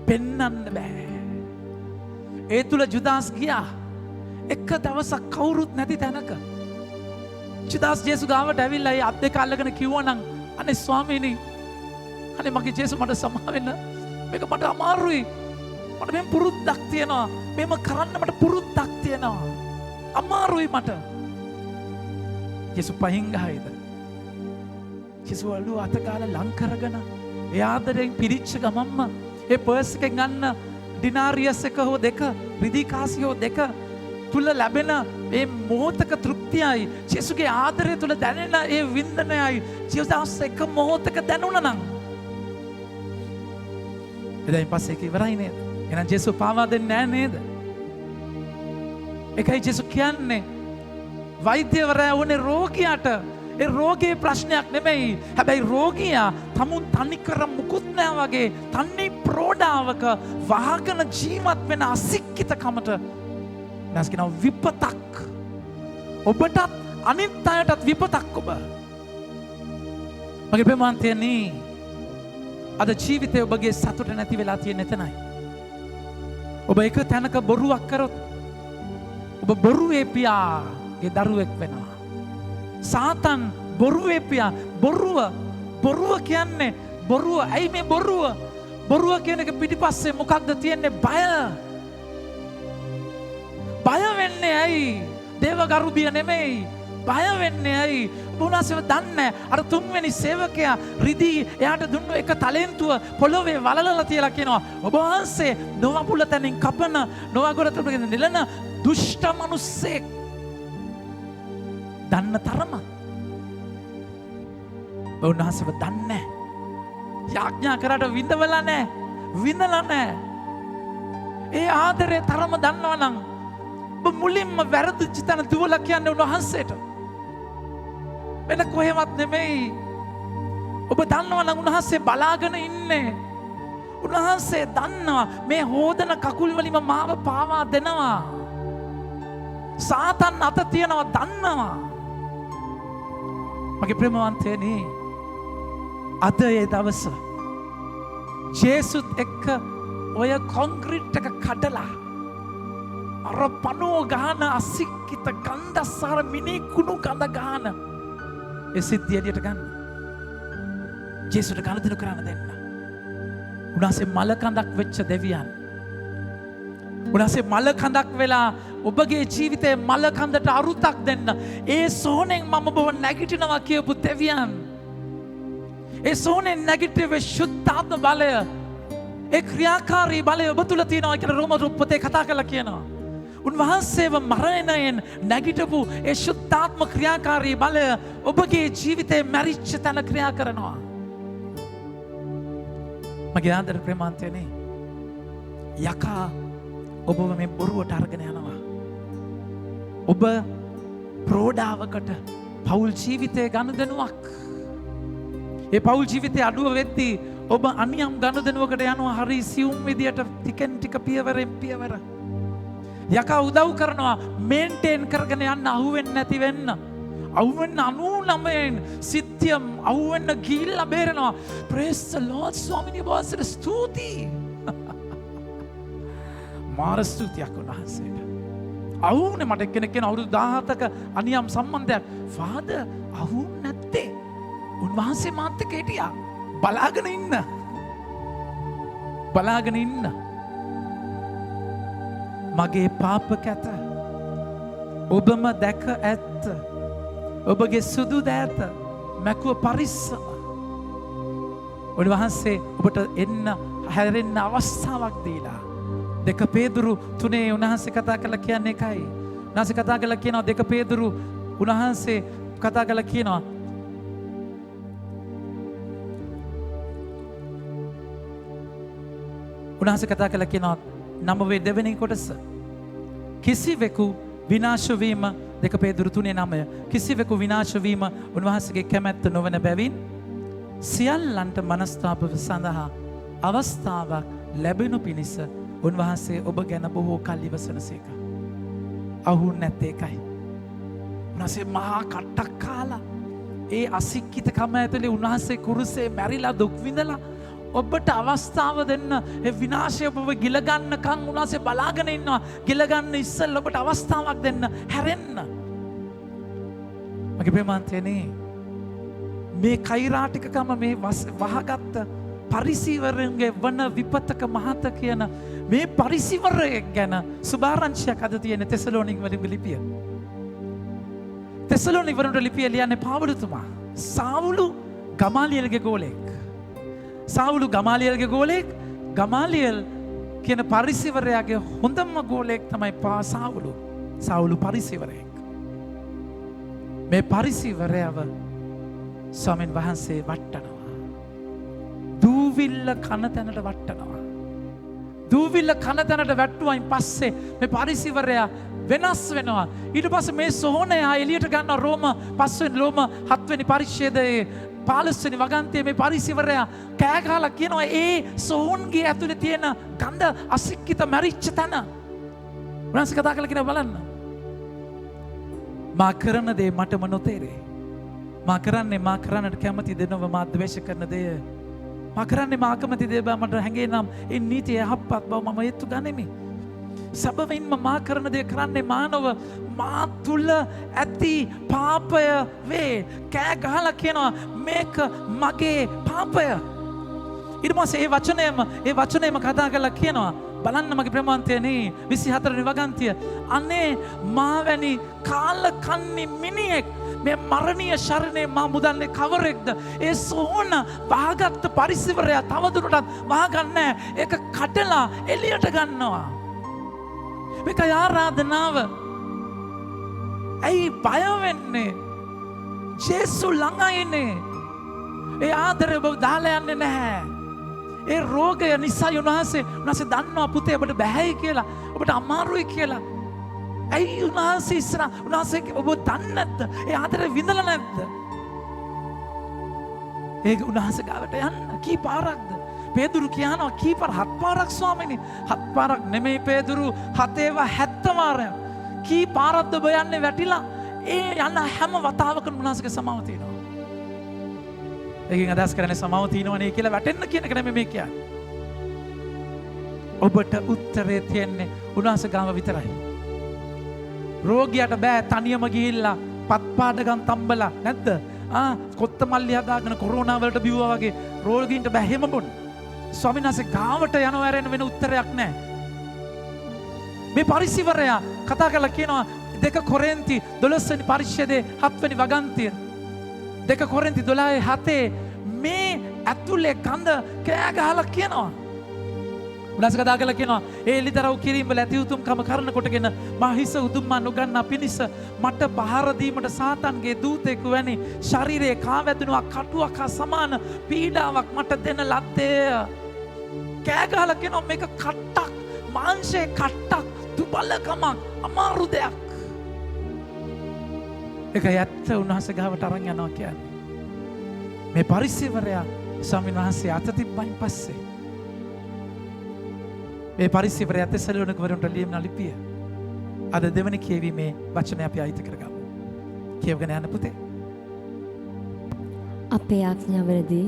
පෙන්වන්න බෑ. ඒ තුල ජුදාස් ගියා. එක දවසක් කවුරුත් නැති තැනක. ජුදාස් ජේසු ගාවට ඇවිල්ලා ඒ අත් දෙක අල්ලගෙන කිව්වනම් අනේ ස්වාමීනි අනේ මගේ ජේසු මට සමා වෙන්න. මේක මට අමාරුයි. මට මෙහෙම පුරුද්දක් තියෙනවා. මෙහෙම කරන්න මට පුරුද්දක් තියෙනවා. අමාරුයි මට. ජේසු පහින් ගහයිද? ජේසු වළු අත ගාලා ලං කරගෙන ඒ ආදරෙන් පිරිච්ච ගමම්ම ඒ පර්ස් එකෙන් ගන්න ඩිනාරියස් එක හෝ දෙක රිදී කාසි හෝ දෙක තුල ලැබෙන ඒ මොහොතක තෘප්තියයි ජේසුගේ ආදරය තුල දැනෙන ඒ වින්දනයයි ජීවිතස් එක මොහොතක දැනුණා නම් එදායින් පස්සේ ඒක ඉවරයි නේද? එහෙනම් ජේසු පාවා දෙන්නේ නැහැ නේද? එකයි ජේසු කියන්නේ වෛද්‍යවරයා වුණේ රෝගියාට ඒ රෝගේ ප්‍රශ්නයක් නෙමෙයි. හැබැයි රෝගියා තමුන් තනිකර මුකුත් නෑ වගේ තන්නේ ප්‍රෝඩාවක වහගෙන ජීවත් වෙන අසික්කිතකමට නැස් කියනවා විපතක්. ඔබටත් අනිත් අයටත් විපතක් ඔබ. මගේ ප්‍රේමාන්තයනි අද ජීවිතේ ඔබගේ සතුට නැති වෙලා තියෙන එතනයි. ඔබ එක තැනක බොරුවක් කරොත් ඔබ බොරුවේ පියාගේ දරුවෙක් වෙනවා. සාතන් බොරුවේ පියා බොරුව කියන්නේ බොරුව. ඇයි මේ බොරුව කියන එක පිටිපස්සේ මොකක්ද තියෙන්නේ? බය වෙන්නේ ඇයි? දේවගරුබිය නෙමෙයි. බය වෙන්නේ ඇයි? උන්වහන්සේව දන්නේ අර තුන්වෙනි සේවකයා රිදී එයාට දුන්නු එක තලෙන්තුව පොළොවේ වලලලා තියලා කියනවා ඔබ වහන්සේ නොවපුල තැනින් කපන නොවගොරතට නිලන දුෂ්ට මිනිස්සෙක්. දන්න තරම උන්වහන්සේව දන්නේ යාඥා කරාට විඳවලා නැහැ. ඒ ආදරේ තරම දන්නවනම් ඔබ මුලින්ම වැරදිච්ච තැන දුවලා කියන්නේ උන්වහන්සේට. වෙන කොහෙවත් නෙමෙයි. ඔබ දන්නවනම් උන්වහන්සේ බලාගෙන ඉන්නේ. උන්වහන්සේ දන්නවා මේ හෝදන කකුල් වලින්ම මාව පාවා දෙනවා. සාතන් අත තියනවා දන්නවා. මගේ ප්‍රේමවන්තයනි අද ඒ දවස ජේසුත් එක්ක ඔය කොන්ක්‍රීට් එක කඩලා අර පණුව ගහන අසික්කිත ගන්ධස්සාර මිනී කුණු ගඳ ගහන ඒ සිද්ධිය එළියට ගන්න. ජේසුට ගනුදෙනු කරන්න දෙන්න. උන්වහන්සේ මලකඳක් වෙච්ච දෙවියන්. උන්වහන්සේ මලකඳක් වෙලා ඔබගේ ජීවිතයේ මලකඳට අරුතක් දෙන්න. ඒ සෝනෙන් මම ඔබව නැගිටිනවා කියපු දෙවියන්. ඒ සෝනෙන් නැගිටිවේ ශුද්ධාත්ම බලය. ඒ ක්‍රියාකාරී බලය ඔබ තුල තියෙනවා කියලා රෝම පොතේ කතා කරලා කියනවා. උන්වහන්සේව මරණයෙන් නැගිටපු ඒ ශුද්ධාත්ම ක්‍රියාකාරී බලය ඔබගේ ජීවිතේ මැරිච්ච තැන ක්‍රියා කරනවා. මගේ ආදර ප්‍රේමාන්තයනි යකා ඔබව මේ බොරුවට අරගෙන යනවා. ඔබ ප්‍රෝඩාවකට පෞල් ජීවිතයේ ගනුදෙනුවක්. ඒ පෞල් ජීවිතයේ අඩුව වෙද්දී ඔබ අනියම් ගනුදෙනුවකට යනවා හරි සියුම් විදියට ටිකෙන් ටික පියවරෙන් පියවර. යකා උදව් කරනවා මේන්ටේන් කරගෙන යන්න අහුවෙන්නේ නැති වෙන්න. අහුවෙන්න 99න් සිත්‍යම් අහුවෙන්න ගිහිල්ලා බේරෙනවා. ප්‍රේස් ද ලෝඩ් ස්වාමීනි වහන්සේට ස්තුතියි. මාර ස්තුතියක් උන්වහන්සේට. අහුවුනේ මට කෙනෙක් කියන අවුරුදු 17ක අනියම් සම්බන්ධයක්. ෆාදර් අහුවුනේ නැත්තේ. උන්වහන්සේ මාත් එක්ක හිටියා. බලාගෙන ඉන්න. මගේ පාප කැත ඔබම දැක ඇත්ත. ඔබගේ සුදු දෑත මැකුව පරිස්සම. උන්වහන්සේ ඔබට එන්න හැරෙන්න අවස්ථාවක් දීලා. 2 පේදුරු 3 උන්වහන්සේ කතා කරලා කියන්නේ එකයි. උන්වහන්සේ කතා කරලා කියනවා 2 පේදුරු උන්වහන්සේ කතා කරලා කියනවා උන්වහන්සේ කතා කරලා කියනවා 9 දෙවෙනි කොටස. කිසිවෙකු විනාශ වීම 2 පේදුරු 3:9 කිසිවෙකු විනාශ වීම උන්වහන්සේගේ කැමැත්ත නොවන බැවින් සියල්ලන්ට මනස්තාපව සඳහා අවස්ථාවක් ලැබෙනු පිණිස උන්වහන්සේ ඔබ ගැන බොහෝ කල් ඉවසනසේක. අහුන් නැත්තේ ඒකයි. උන්වහන්සේ මහා කට්ටක් කාලා ඒ අසික්කිතකම ඇතුලේ උන්වහන්සේ කුරුසේ මැරිලා දුක් විඳලා ඔබට අවස්ථාව දෙන්න ඒ විනාශය ඔබව ගිල ගන්නකම් උන්වහන්සේ බලාගෙන ඉන්නවා. ගිල ගන්න ඉස්සෙල්ලා ඔබට අවස්ථාවක් දෙන්න හැරෙන්න. මගේ ප්‍රේමාන්තයනි මේ කෛරාටිකකම මේ වහගත්ත පරිසීවරයන්ගේ වන විපතක මහත කියන මේ පරිසීවරයෙක් ගැන සුභාරංචියක් අද තියෙන තෙසලෝනික වලින් ලිපිය. තෙසලෝනික වලට ලිපිය ලියන්නේ පාවුලුතුමා. සාවුලු ගමාලියල්ගේ ගෝලෙක්. සාවුලු ගමාලියල්ගේ ගෝලෙක්. ගමාලියල් කියන පරිසීවරයාගේ හොඳම ගෝලෙක් තමයි සාවුලු. සාවුලු පරිසීවරයෙක්. මේ පරිසීවරයව ස්වාමීන් වහන්සේ වට්ටනවා. දූවිල්ල කන තැනට වට්ටනවා. දූවිල්ල කන තැනට වැට්ටුවයින් පස්සේ මේ පරිසීවරයා වෙනස් වෙනවා. ඊට පස්සේ මේ සොහොනේ ආ එළියට ගන්න රෝම 5 වෙනි රෝම 7 වෙනි පරිච්ඡේදයේ 15 වෙනි වගන්තියේ මේ පරිසිවරයා කෑ ගහලා කියනවා ඒ සොහොන්ගේ ඇතුලේ තියෙන ගඳ අසික්කිත මැරිච්ච තැන. උන්වහන්සේ කතා කරලා කියනවා බලන්න. මා කරන දේ මටම නොතේරේ. මා කරන්නේ මා කරන්නට කැමති දෙනව මා ද්වේෂ කරන දේ. මා කරන්නේ මා අකමැති දේ බව මට හැඟේ නම් ඒ නීතිය යහපත් බව මම ඒත්තු ගනිමි. සැබවින්ම මා කරන දේ කරන්නේ මානව මා තුල ඇති පාපය වේ. කෑ ගහලා කියනවා මේක මගේ පාපය. ඊට පස්සේ ඒ වචනයම කතා කරලා කියනවා බලන්න මගේ ප්‍රේමවන්තයනි 24 වෙනි වගන්තිය අනේ මා වැනි කාලකන්නි මිනිහෙක් මේ මරණීය ශරණේ මා මුදන්නේ කවරෙක්ද? ඒ සෝන වහගත්ත පරිසිවරයා තවදුරටත් වහගන්නේ ඒක කඩලා එළියට ගන්නවා. මේක ආරාධනාව. ඇයි බය වෙන්නේ? ජේසු ළඟ ඉන්නේ. ඒ ආදරය ඔබ දාලා යන්නේ නැහැ. ඒ රෝගය නිසා උන්වහන්සේ දන්නවා පුතේ ඔබට බැහැයි කියලා. ඔබට අමාරුයි කියලා. ඇයි උන්වහන්සේ ඉස්සරහ උන්වහන්සේ ඔබ දන්නේ නැද්ද? ඒ ආදරය විඳලා නැද්ද? ඒක උන්වහන්සේ ගාවට යන්න කී පාරක්ද? පේදුරු කියනවා කී පාර 7 පාරක් ස්වාමීනි. 7 පාරක් නෙමෙයි පේදුරු 7 ඒවා 70 වාරයක්. කී පාරක්ද ඔබ යන්නේ වැටිලා? ඒ යන හැම වතාවකම උන්වහන්සේගේ සමාව තියෙනවා. ඒකෙන් අදහස් කරන්නේ සමාව තියෙනවනේ කියලා වැටෙන්න කියන එක නෙමෙයි මේ කියන්නේ. ඔබට උත්තරේ තියෙන්නේ උන්වහන්සේ ගාව විතරයි. රෝගියාට බෑ තනියම ගිහිල්ලා පත්පාඩගම් තම්බලා නැද්ද? කොත්තමල්ලි හදාගෙන කොරෝනා වලට බිව්වා වගේ රෝගීන්ට බෑ හැම බොන්න. ස්වාමීන් වහන්සේ ගාවට යනවා ඇරෙන්න වෙන උත්තරයක් නැහැ. මේ පරිසිවරයා කතා කරලා කියනවා 2 කොරින්ති 12 වෙනි පරිච්ඡේදයේ 7 වෙනි වගන්තිය 2 කොරින්ති 12:7 මේ ඇතුලේ ගඳ කෑ ගහලා කියනවා. උන්වහන්සේ කතා කරලා කියනවා ඒ එළිදරව් කිරීම වල ඇති උතුම්කම කරන කොටගෙන මා හිස උදුම්මා නොගන්නා පිණිස මට පහර දීමට සාතන්ගේ දූතෙකු වැනි ශරීරයේ කාවැදුණු කටුවක් හා සමාන පීඩාවක් මට දෙන ලද්දේ. කෑ ගහලා කියනවා මේක කට්ටක් මාංශයේ කට්ටක් දුබලකමක් අමාරු දෙයක්. ඒක ඇත්ත උන්වහන්සේ ගාවට අරන් යනවා කියන්නේ. මේ පරිසිවරයා ස්වාමීන් වහන්සේ අත තිබ්බයින් පස්සේ මේ පරිසිවරයා තෙසලෝනික වරුන්ට ලියන ලිපිය අද දෙවන කියවීමේ වචනය අපි අයිති කරගමු. කියවගෙන යන්න පුතේ. අපේ ආඥාවලදී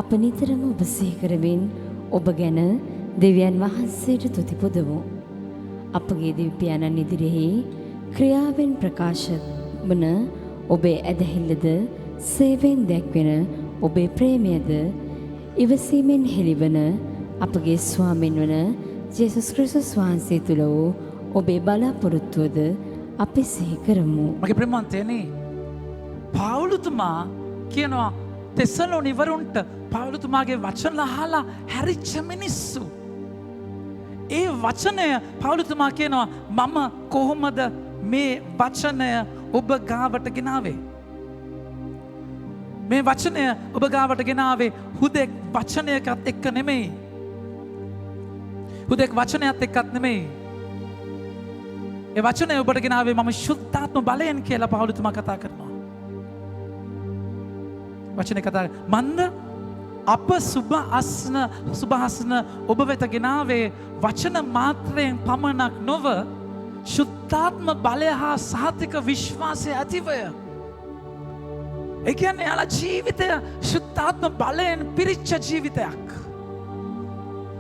අප නිතරම ඔබ සිහි කරමින් ඔබ ගැන දෙවියන් වහන්සේට තුති පුදමු. අපගේ දිව්‍ය පියාණන් ඉදිරියෙහි ක්‍රියාවෙන් ප්‍රකාශ වන ඔබේ ඇදහිල්ලද සේවයෙන් දැක්වෙන ඔබේ ප්‍රේමයද ඉවසීමෙන් හෙළිවන අපගේ ස්වාමින් වන ජේසුස් ක්‍රිස්තුස් වහන්සේ තුළ වූ ඔබේ බලාපොරොත්තුවද අපි සිහි කරමු. මගේ ප්‍රේමවන්තයනි පාවුලුතුමා කියනවා තෙසලෝනිවරුන්ට පාවුලුතුමාගේ වචන අහලා හැරිච්ච මිනිස්සු. ඒ වචනය පාවුලුතුමා කියනවා මම කොහොමද මේ වචනය ඔබ ගාවට ගෙනාවේ? මේ වචනය ඔබ ගාවට ගෙනාවේ හුදෙක් වචනයකත් එක්ක නෙමෙයි. හුදෙක් වචනයත් එක්කත් නෙමෙයි. ඒ වචනය ඔබට ගෙනාවේ මම ශුද්ධාත්ම බලයෙන් කියලා පාවුලුතුමා කතා කරනවා. වචනේ කතා මන්ද අප සුභාසන ඔබ වෙත ගෙනාවේ වචන මාත්‍රයෙන් පමණක් නොව ශුද්ධාත්ම බලය හා සහතික විශ්වාසය ඇතිවය. ඒ කියන්නේ යාලා ජීවිතය ශුද්ධාත්ම බලයෙන් පිරිච්ච ජීවිතයක්.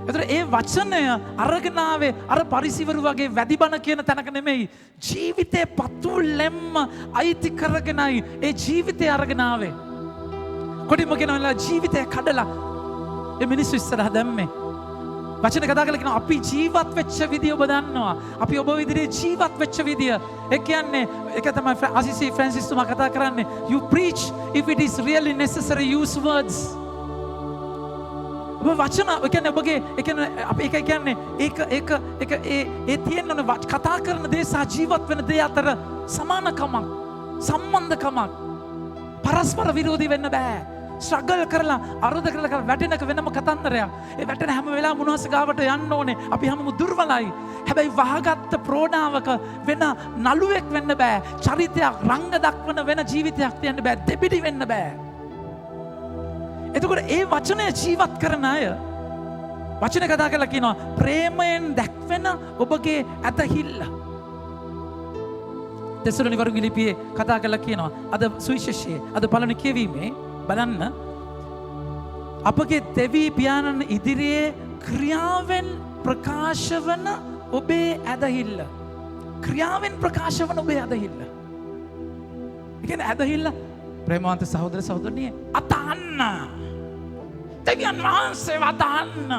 එතකොට ඒ වචනය අරගෙන ආවේ අර පරිසිවරු වගේ වැඩිබන කියන තැනක නෙමෙයි. ජීවිතේ පතුලෙම්ම අයිති කරගෙනයි ඒ ජීවිතය අරගෙන ආවේ. කොටිම කියනවා ජීවිතය කඩලා ඒ මිනිස්සු ඉස්සරහ දැම්මේ. වචන කතා කරලා කියනවා අපි ජීවත් වෙච්ච විදිය ඔබ දන්නවා. අපි ඔබ ඉදිරියේ ජීවත් වෙච්ච විදිය. ඒ කියන්නේ ඒක තමයි අසිසි ෆ්‍රැන්සිස් තුමා කතා කරන්නේ. You preach if it is really necessary, use words. ඔබ වචන ඒ කියන්නේ ඔබගේ ඒ කියන්නේ අපි ඒක කියන්නේ ඒක ඒ තියෙන කතා කරන දේ සහ ජීවත් වෙන දේ අතර සමානකමක් සම්බන්ධකමක් පරස්පර විරෝධී වෙන්න බෑ. ස්ට්‍රගල් කරලා අරුද කරලා වැටෙනක වෙනම කතන්දරයක්. ඒ වැටෙන හැම වෙලාවෙම උන්වහන්සේ ගාවට යන්න ඕනේ. අපි හැමෝම දුර්වලයි. හැබැයි වහගත්ත ප්‍රෝණාවක වෙන නළුවෙක් වෙන්න බෑ. චරිතයක් රංග දක්වන වෙන ජීවිතයක් තියන්න බෑ. දෙබිඩි වෙන්න බෑ. එතකොට ඒ වචනය ජීවත් කරන අය වචන කතා කරලා කියනවා ප්‍රේමයෙන් දැක්වෙන ඔබගේ ඇදහිල්ල. තෙසලොනිකරුන්ගේ ලිපියේ කතා කරලා කියනවා අද සුවිශේෂයේ අද පළවෙනි කියවීමේ බලන්න අපගේ දෙවි පියාණන් ඉදිරියේ ක්‍රියාවෙන් ප්‍රකාශ වන ඔබේ ඇදහිල්ල. ක්‍රියාවෙන් ප්‍රකාශ වන ඔබේ ඇදහිල්ල. ඒ කියන්නේ ඇදහිල්ල ප්‍රේමවන්ත සහෝදර සහෝදරිය අතහන්න. දෙවියන් වහන්සේ වදන්න.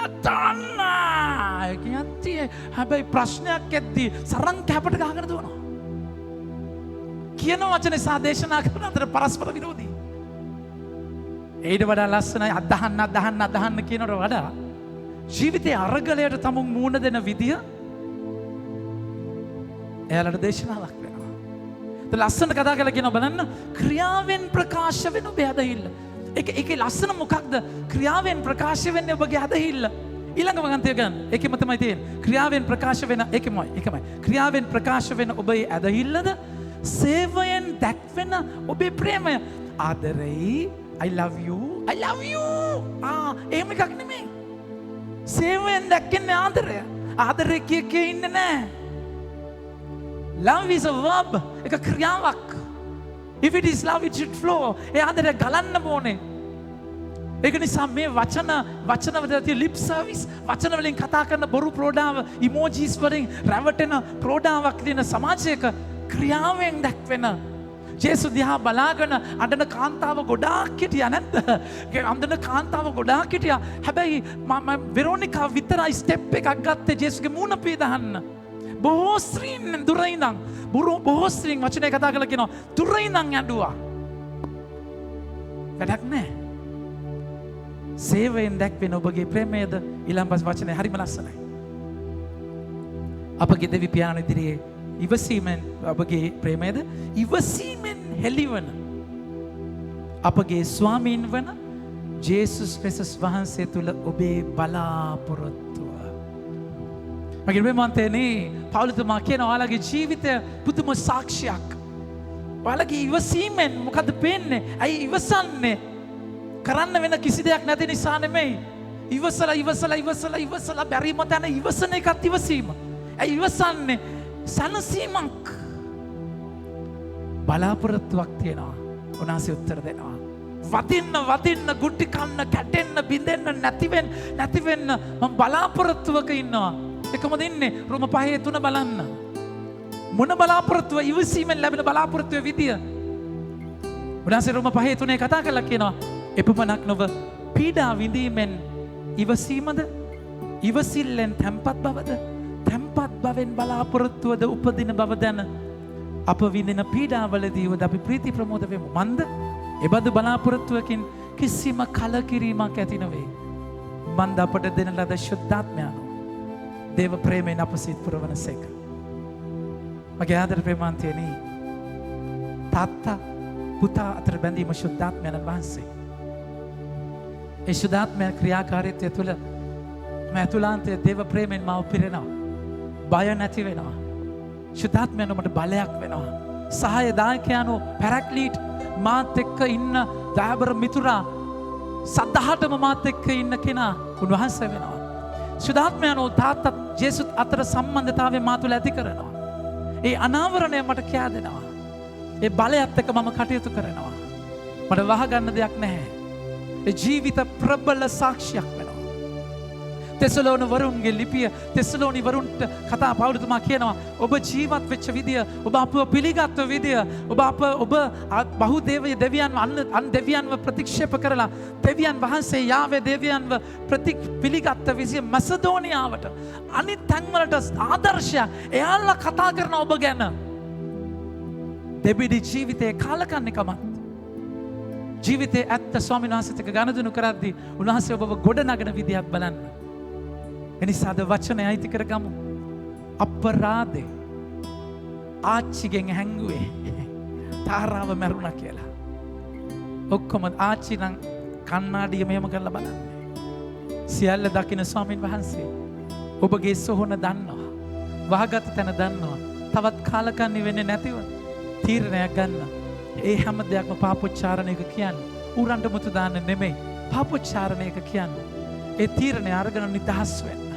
අතහන්න. ඒ කියන්නේ හැබැයි ප්‍රශ්නයක් එද්දී සරන් කැපට ගහගෙන දුවනවා. කියන වචනේ සහ දේශනා කරන අතර පරස්පර විරෝධී. ඊට වඩා ලස්සනයි අදහන්න කියනට වඩා ජීවිතයේ අරගලයට තමුන් මූණ දෙන විදිය එයාලට දේශනාවක් වෙනවා. ලස්සන කතා කරලා කියනවා බලන්න ක්‍රියාවෙන් ප්‍රකාශ වෙන ඔබේ ඇදහිල්ල. ඒකේ ලස්සන මොකක්ද? ක්‍රියාවෙන් ප්‍රකාශ වෙන්නේ ඔබගේ ඇදහිල්ල. ඊළඟ වගන්තිය ගන්න. ඒකෙම තමයි තියෙන්නේ. ක්‍රියාවෙන් ප්‍රකාශ වෙන ඒකමයි. ක්‍රියාවෙන් ප්‍රකාශ වෙන ඔබේ ඇදහිල්ලද සේවයෙන් දැක්වෙන ඔබේ ප්‍රේමය. ආදරෙයි I love you. එහෙම එකක් නෙමෙයි. සේවයෙන් දැක්කන්නේ ආදරය. ආදරය කිය ඉන්නේ නැහැ. Love is a verb. එක ක්‍රියාවක්. If it is love, it should flow. ඒ ආදරය ගලන්න ඕනේ. ඒක නිසා මේ වචන වලදී lip service වචන වලින් කතා කරන බොරු ප්‍රෝඩාව emojis වලින් රැවටෙන ප්‍රෝඩාවක් තියෙන සමාජයක ක්‍රියාවෙන් දැක්වෙන ජේසු දිහා බලාගෙන අඬන කාන්තාව ගොඩාක් හිටියා නැද්ද? අඬන කාන්තාව ගොඩාක් හිටියා. හැබැයි මම වෙරෝනිකා විතරයි ස්ටෙප් එකක් ගත්තේ ජේසුගේ මූණ පීදහන්න. බොහෝ ස්ත්‍රීන් දුර ඉඳන් බොහෝ ස්ත්‍රීන් වචනේ කතා කරලා කියනවා දුර ඉඳන් ඇඬුවා. වැඩක් නැහැ. සේවයෙන් දැක්වෙන ඔබගේ ප්‍රේමයද ඊළඟ වචනේ හරිම ලස්සනයි. අපගේ දෙවි පියාණන් ඉදිරියේ ඉවසීමෙන් ඔබගේ ප්‍රේමයද ඉවසීමෙන් හෙළිවන අපගේ ස්වාමීන් වන ජේසුස් ක්‍රිස්තුස් වහන්සේ තුල ඔබේ බලාපොරොත්තුව. මගේ මෙමන්තේනේ පවුලතුමා කියන ඔයාලගේ ජීවිතය පුදුම සාක්ෂියක්. ඔයාලගේ ඉවසීමෙන් මොකද පේන්නේ? ඇයි ඉවසන්නේ? කරන්න වෙන කිසි දෙයක් නැති නිසා නෙමෙයි. ඉවසලා බැරිම තැන ඉවසන එකත් ඉවසීම. ඇයි ඉවසන්නේ? සැනසීමක් බලාපොරොත්තුවක් තියෙනවා. උන්වහන්සේ උත්තර දෙනවා. වදින්න ගුටි කන්න කැටෙන්න බිඳෙන්න නැතිවෙන්න මම බලාපොරොත්තුවක ඉන්නවා. එකමද ඉන්නේ රෝම 5:3 බලන්න. මොන බලාපොරොත්තුව? ඉවසීමෙන් ලැබෙන බලාපොරොත්තුවේ විදිය. උන්වහන්සේ රෝම 5:3 කතා කරලා කියනවා එපමණක් නොව පීඩා විඳීමෙන් ඉවසීමද ඉවසිල්ලෙන් තැම්පත් බවද තැම්පත් බවෙන් බලාපොරොත්තුවද උපදින බව දැන අප විඳින පීඩාවලදීවද අපි ප්‍රීති ප්‍රමෝද වෙමු. මන්ද එබඳු බලාපොරොත්තුවකින් කිසිම කලකිරීමක් ඇති නොවේ. මන්ද අපට දෙන ලද ශුද්ධාත්මය අනුව දේව ප්‍රේමයෙන් අප සිත පුරවන සේක. මගේ ආදර ප්‍රේමාන්තයනි තාත්තා පුතා අතර බැඳීම ශුද්ධාත්මයන් වහන්සේ. ඒ ශුද්ධාත්මය ක්‍රියාකාරීත්වය තුළ ඇතුළාන්තය දේව ප්‍රේමයෙන් මාව පිරෙනවා. බය නැති වෙනවා. ශුද්ධාත්මයන් ඔබට බලයක් වෙනවා. සහායදායකයන්ව පැරැක්ලීට් මාත් එක්ක ඉන්න දයාබර මිතුරා සදහටම මාත් එක්ක ඉන්න කෙනා උන්වහන්සේ වෙනවා. ශුද්ධාත්මයන් තාත්තත් ජේසුත් අතර සම්බන්ධතාවය මා තුළ ඇති කරනවා. ඒ අනාවරණය මට කියා දෙනවා. ඒ බලයත් එක්ක මම කටයුතු කරනවා. මට වහගන්න දෙයක් නැහැ. ඒ ජීවිත ප්‍රබල සාක්ෂියක් වෙනවා. තෙසලෝන වරුන්ගේ ලිපිය තෙසලෝනි වරුන්ට කතා පවුලතුමා කියනවා ඔබ ජීවත් වෙච්ච විදිය, ඔබ අපව පිළිගත්ත විදිය, ඔබ බහු දෙවියන්ව අන් දෙවියන්ව ප්‍රතික්ෂේප කරලා දෙවියන් වහන්සේ යාවේ දෙවියන්ව පිළිගත්ත විදිය මැසදෝනියාවට අනිත් තැන්වලට ආදර්ශයක්. එයාලා කතා කරන ඔබ ගැන දෙබිඩි ජීවිතයේ කාලකන්නිකමත් ජීවිතයේ ඇත්ත ස්වාමීන් වහන්සේත් එක්ක ගනුදෙනු කරද්දී උන්වහන්සේ ඔබව ගොඩනගන විදියක් බලන්න. එනිසාද වචනය අයිති කරගමු. අපරාධේ ආච්චිගෙන් හැංගුවේ තාරාව මැරුණා කියලා. ඔක්කොම ආච්චි නම් කන්නාඩිය මෙහෙම කරලා බලන්නේ. සියල්ල දකින ස්වාමින් වහන්සේ ඔබගේ සොහොන දන්නවා. වහගත තැන දන්නවා. තවත් කාලකන්ණි වෙන්නේ නැතිව තීරණයක් ගන්න. ඒ හැම දෙයක්ම පාපොච්චාරණයක කියන්නේ. උරන්ට මුතු දාන්න නෙමෙයි. පාපොච්චාරණයක කියන්නේ. ඒ තීරණය අරගෙන නිදහස් වෙන්න.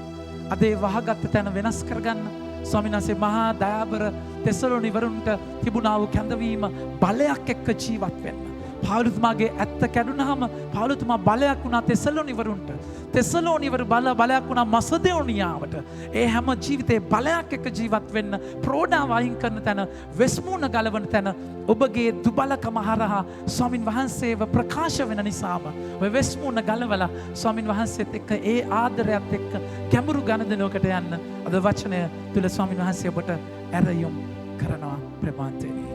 අද ඒ වහගත් තැන වෙනස් කරගන්න. ස්වාමීන් වහන්සේ මහා දයාබර තෙසලෝනිවරුන්ට තිබුණා වූ කැඳවීම බලයක් එක්ක ජීවත් වෙන්න. පාවුලුතුමාගේ ඇත්ත කැඩුනහම පාවුලුතුමා බලයක් වුණා තෙසලෝනිවරුන්ට. තෙසලෝනිවරු බලයක් වුණා මසදෝනියාවට. ඒ හැම ජීවිතේ බලයක් එක්ක ජීවත් වෙන්න ප්‍රෝඩාව අයින් කරන තැන වෙස්මුණ ගලවන තැන ඔබගේ දුබලකම හරහා ස්වාමින් වහන්සේව ප්‍රකාශ වෙන නිසාම ඔය වෙස්මුණ ගලවලා ස්වාමින් වහන්සේත් එක්ක ඒ ආදරයත් එක්ක ගැඹුරු ගනුදෙනුවකට යන්න අද වචනය තුල ස්වාමින් වහන්සේ ඔබට ඇරයුම් කරනවා ප්‍රමාන්තේනි.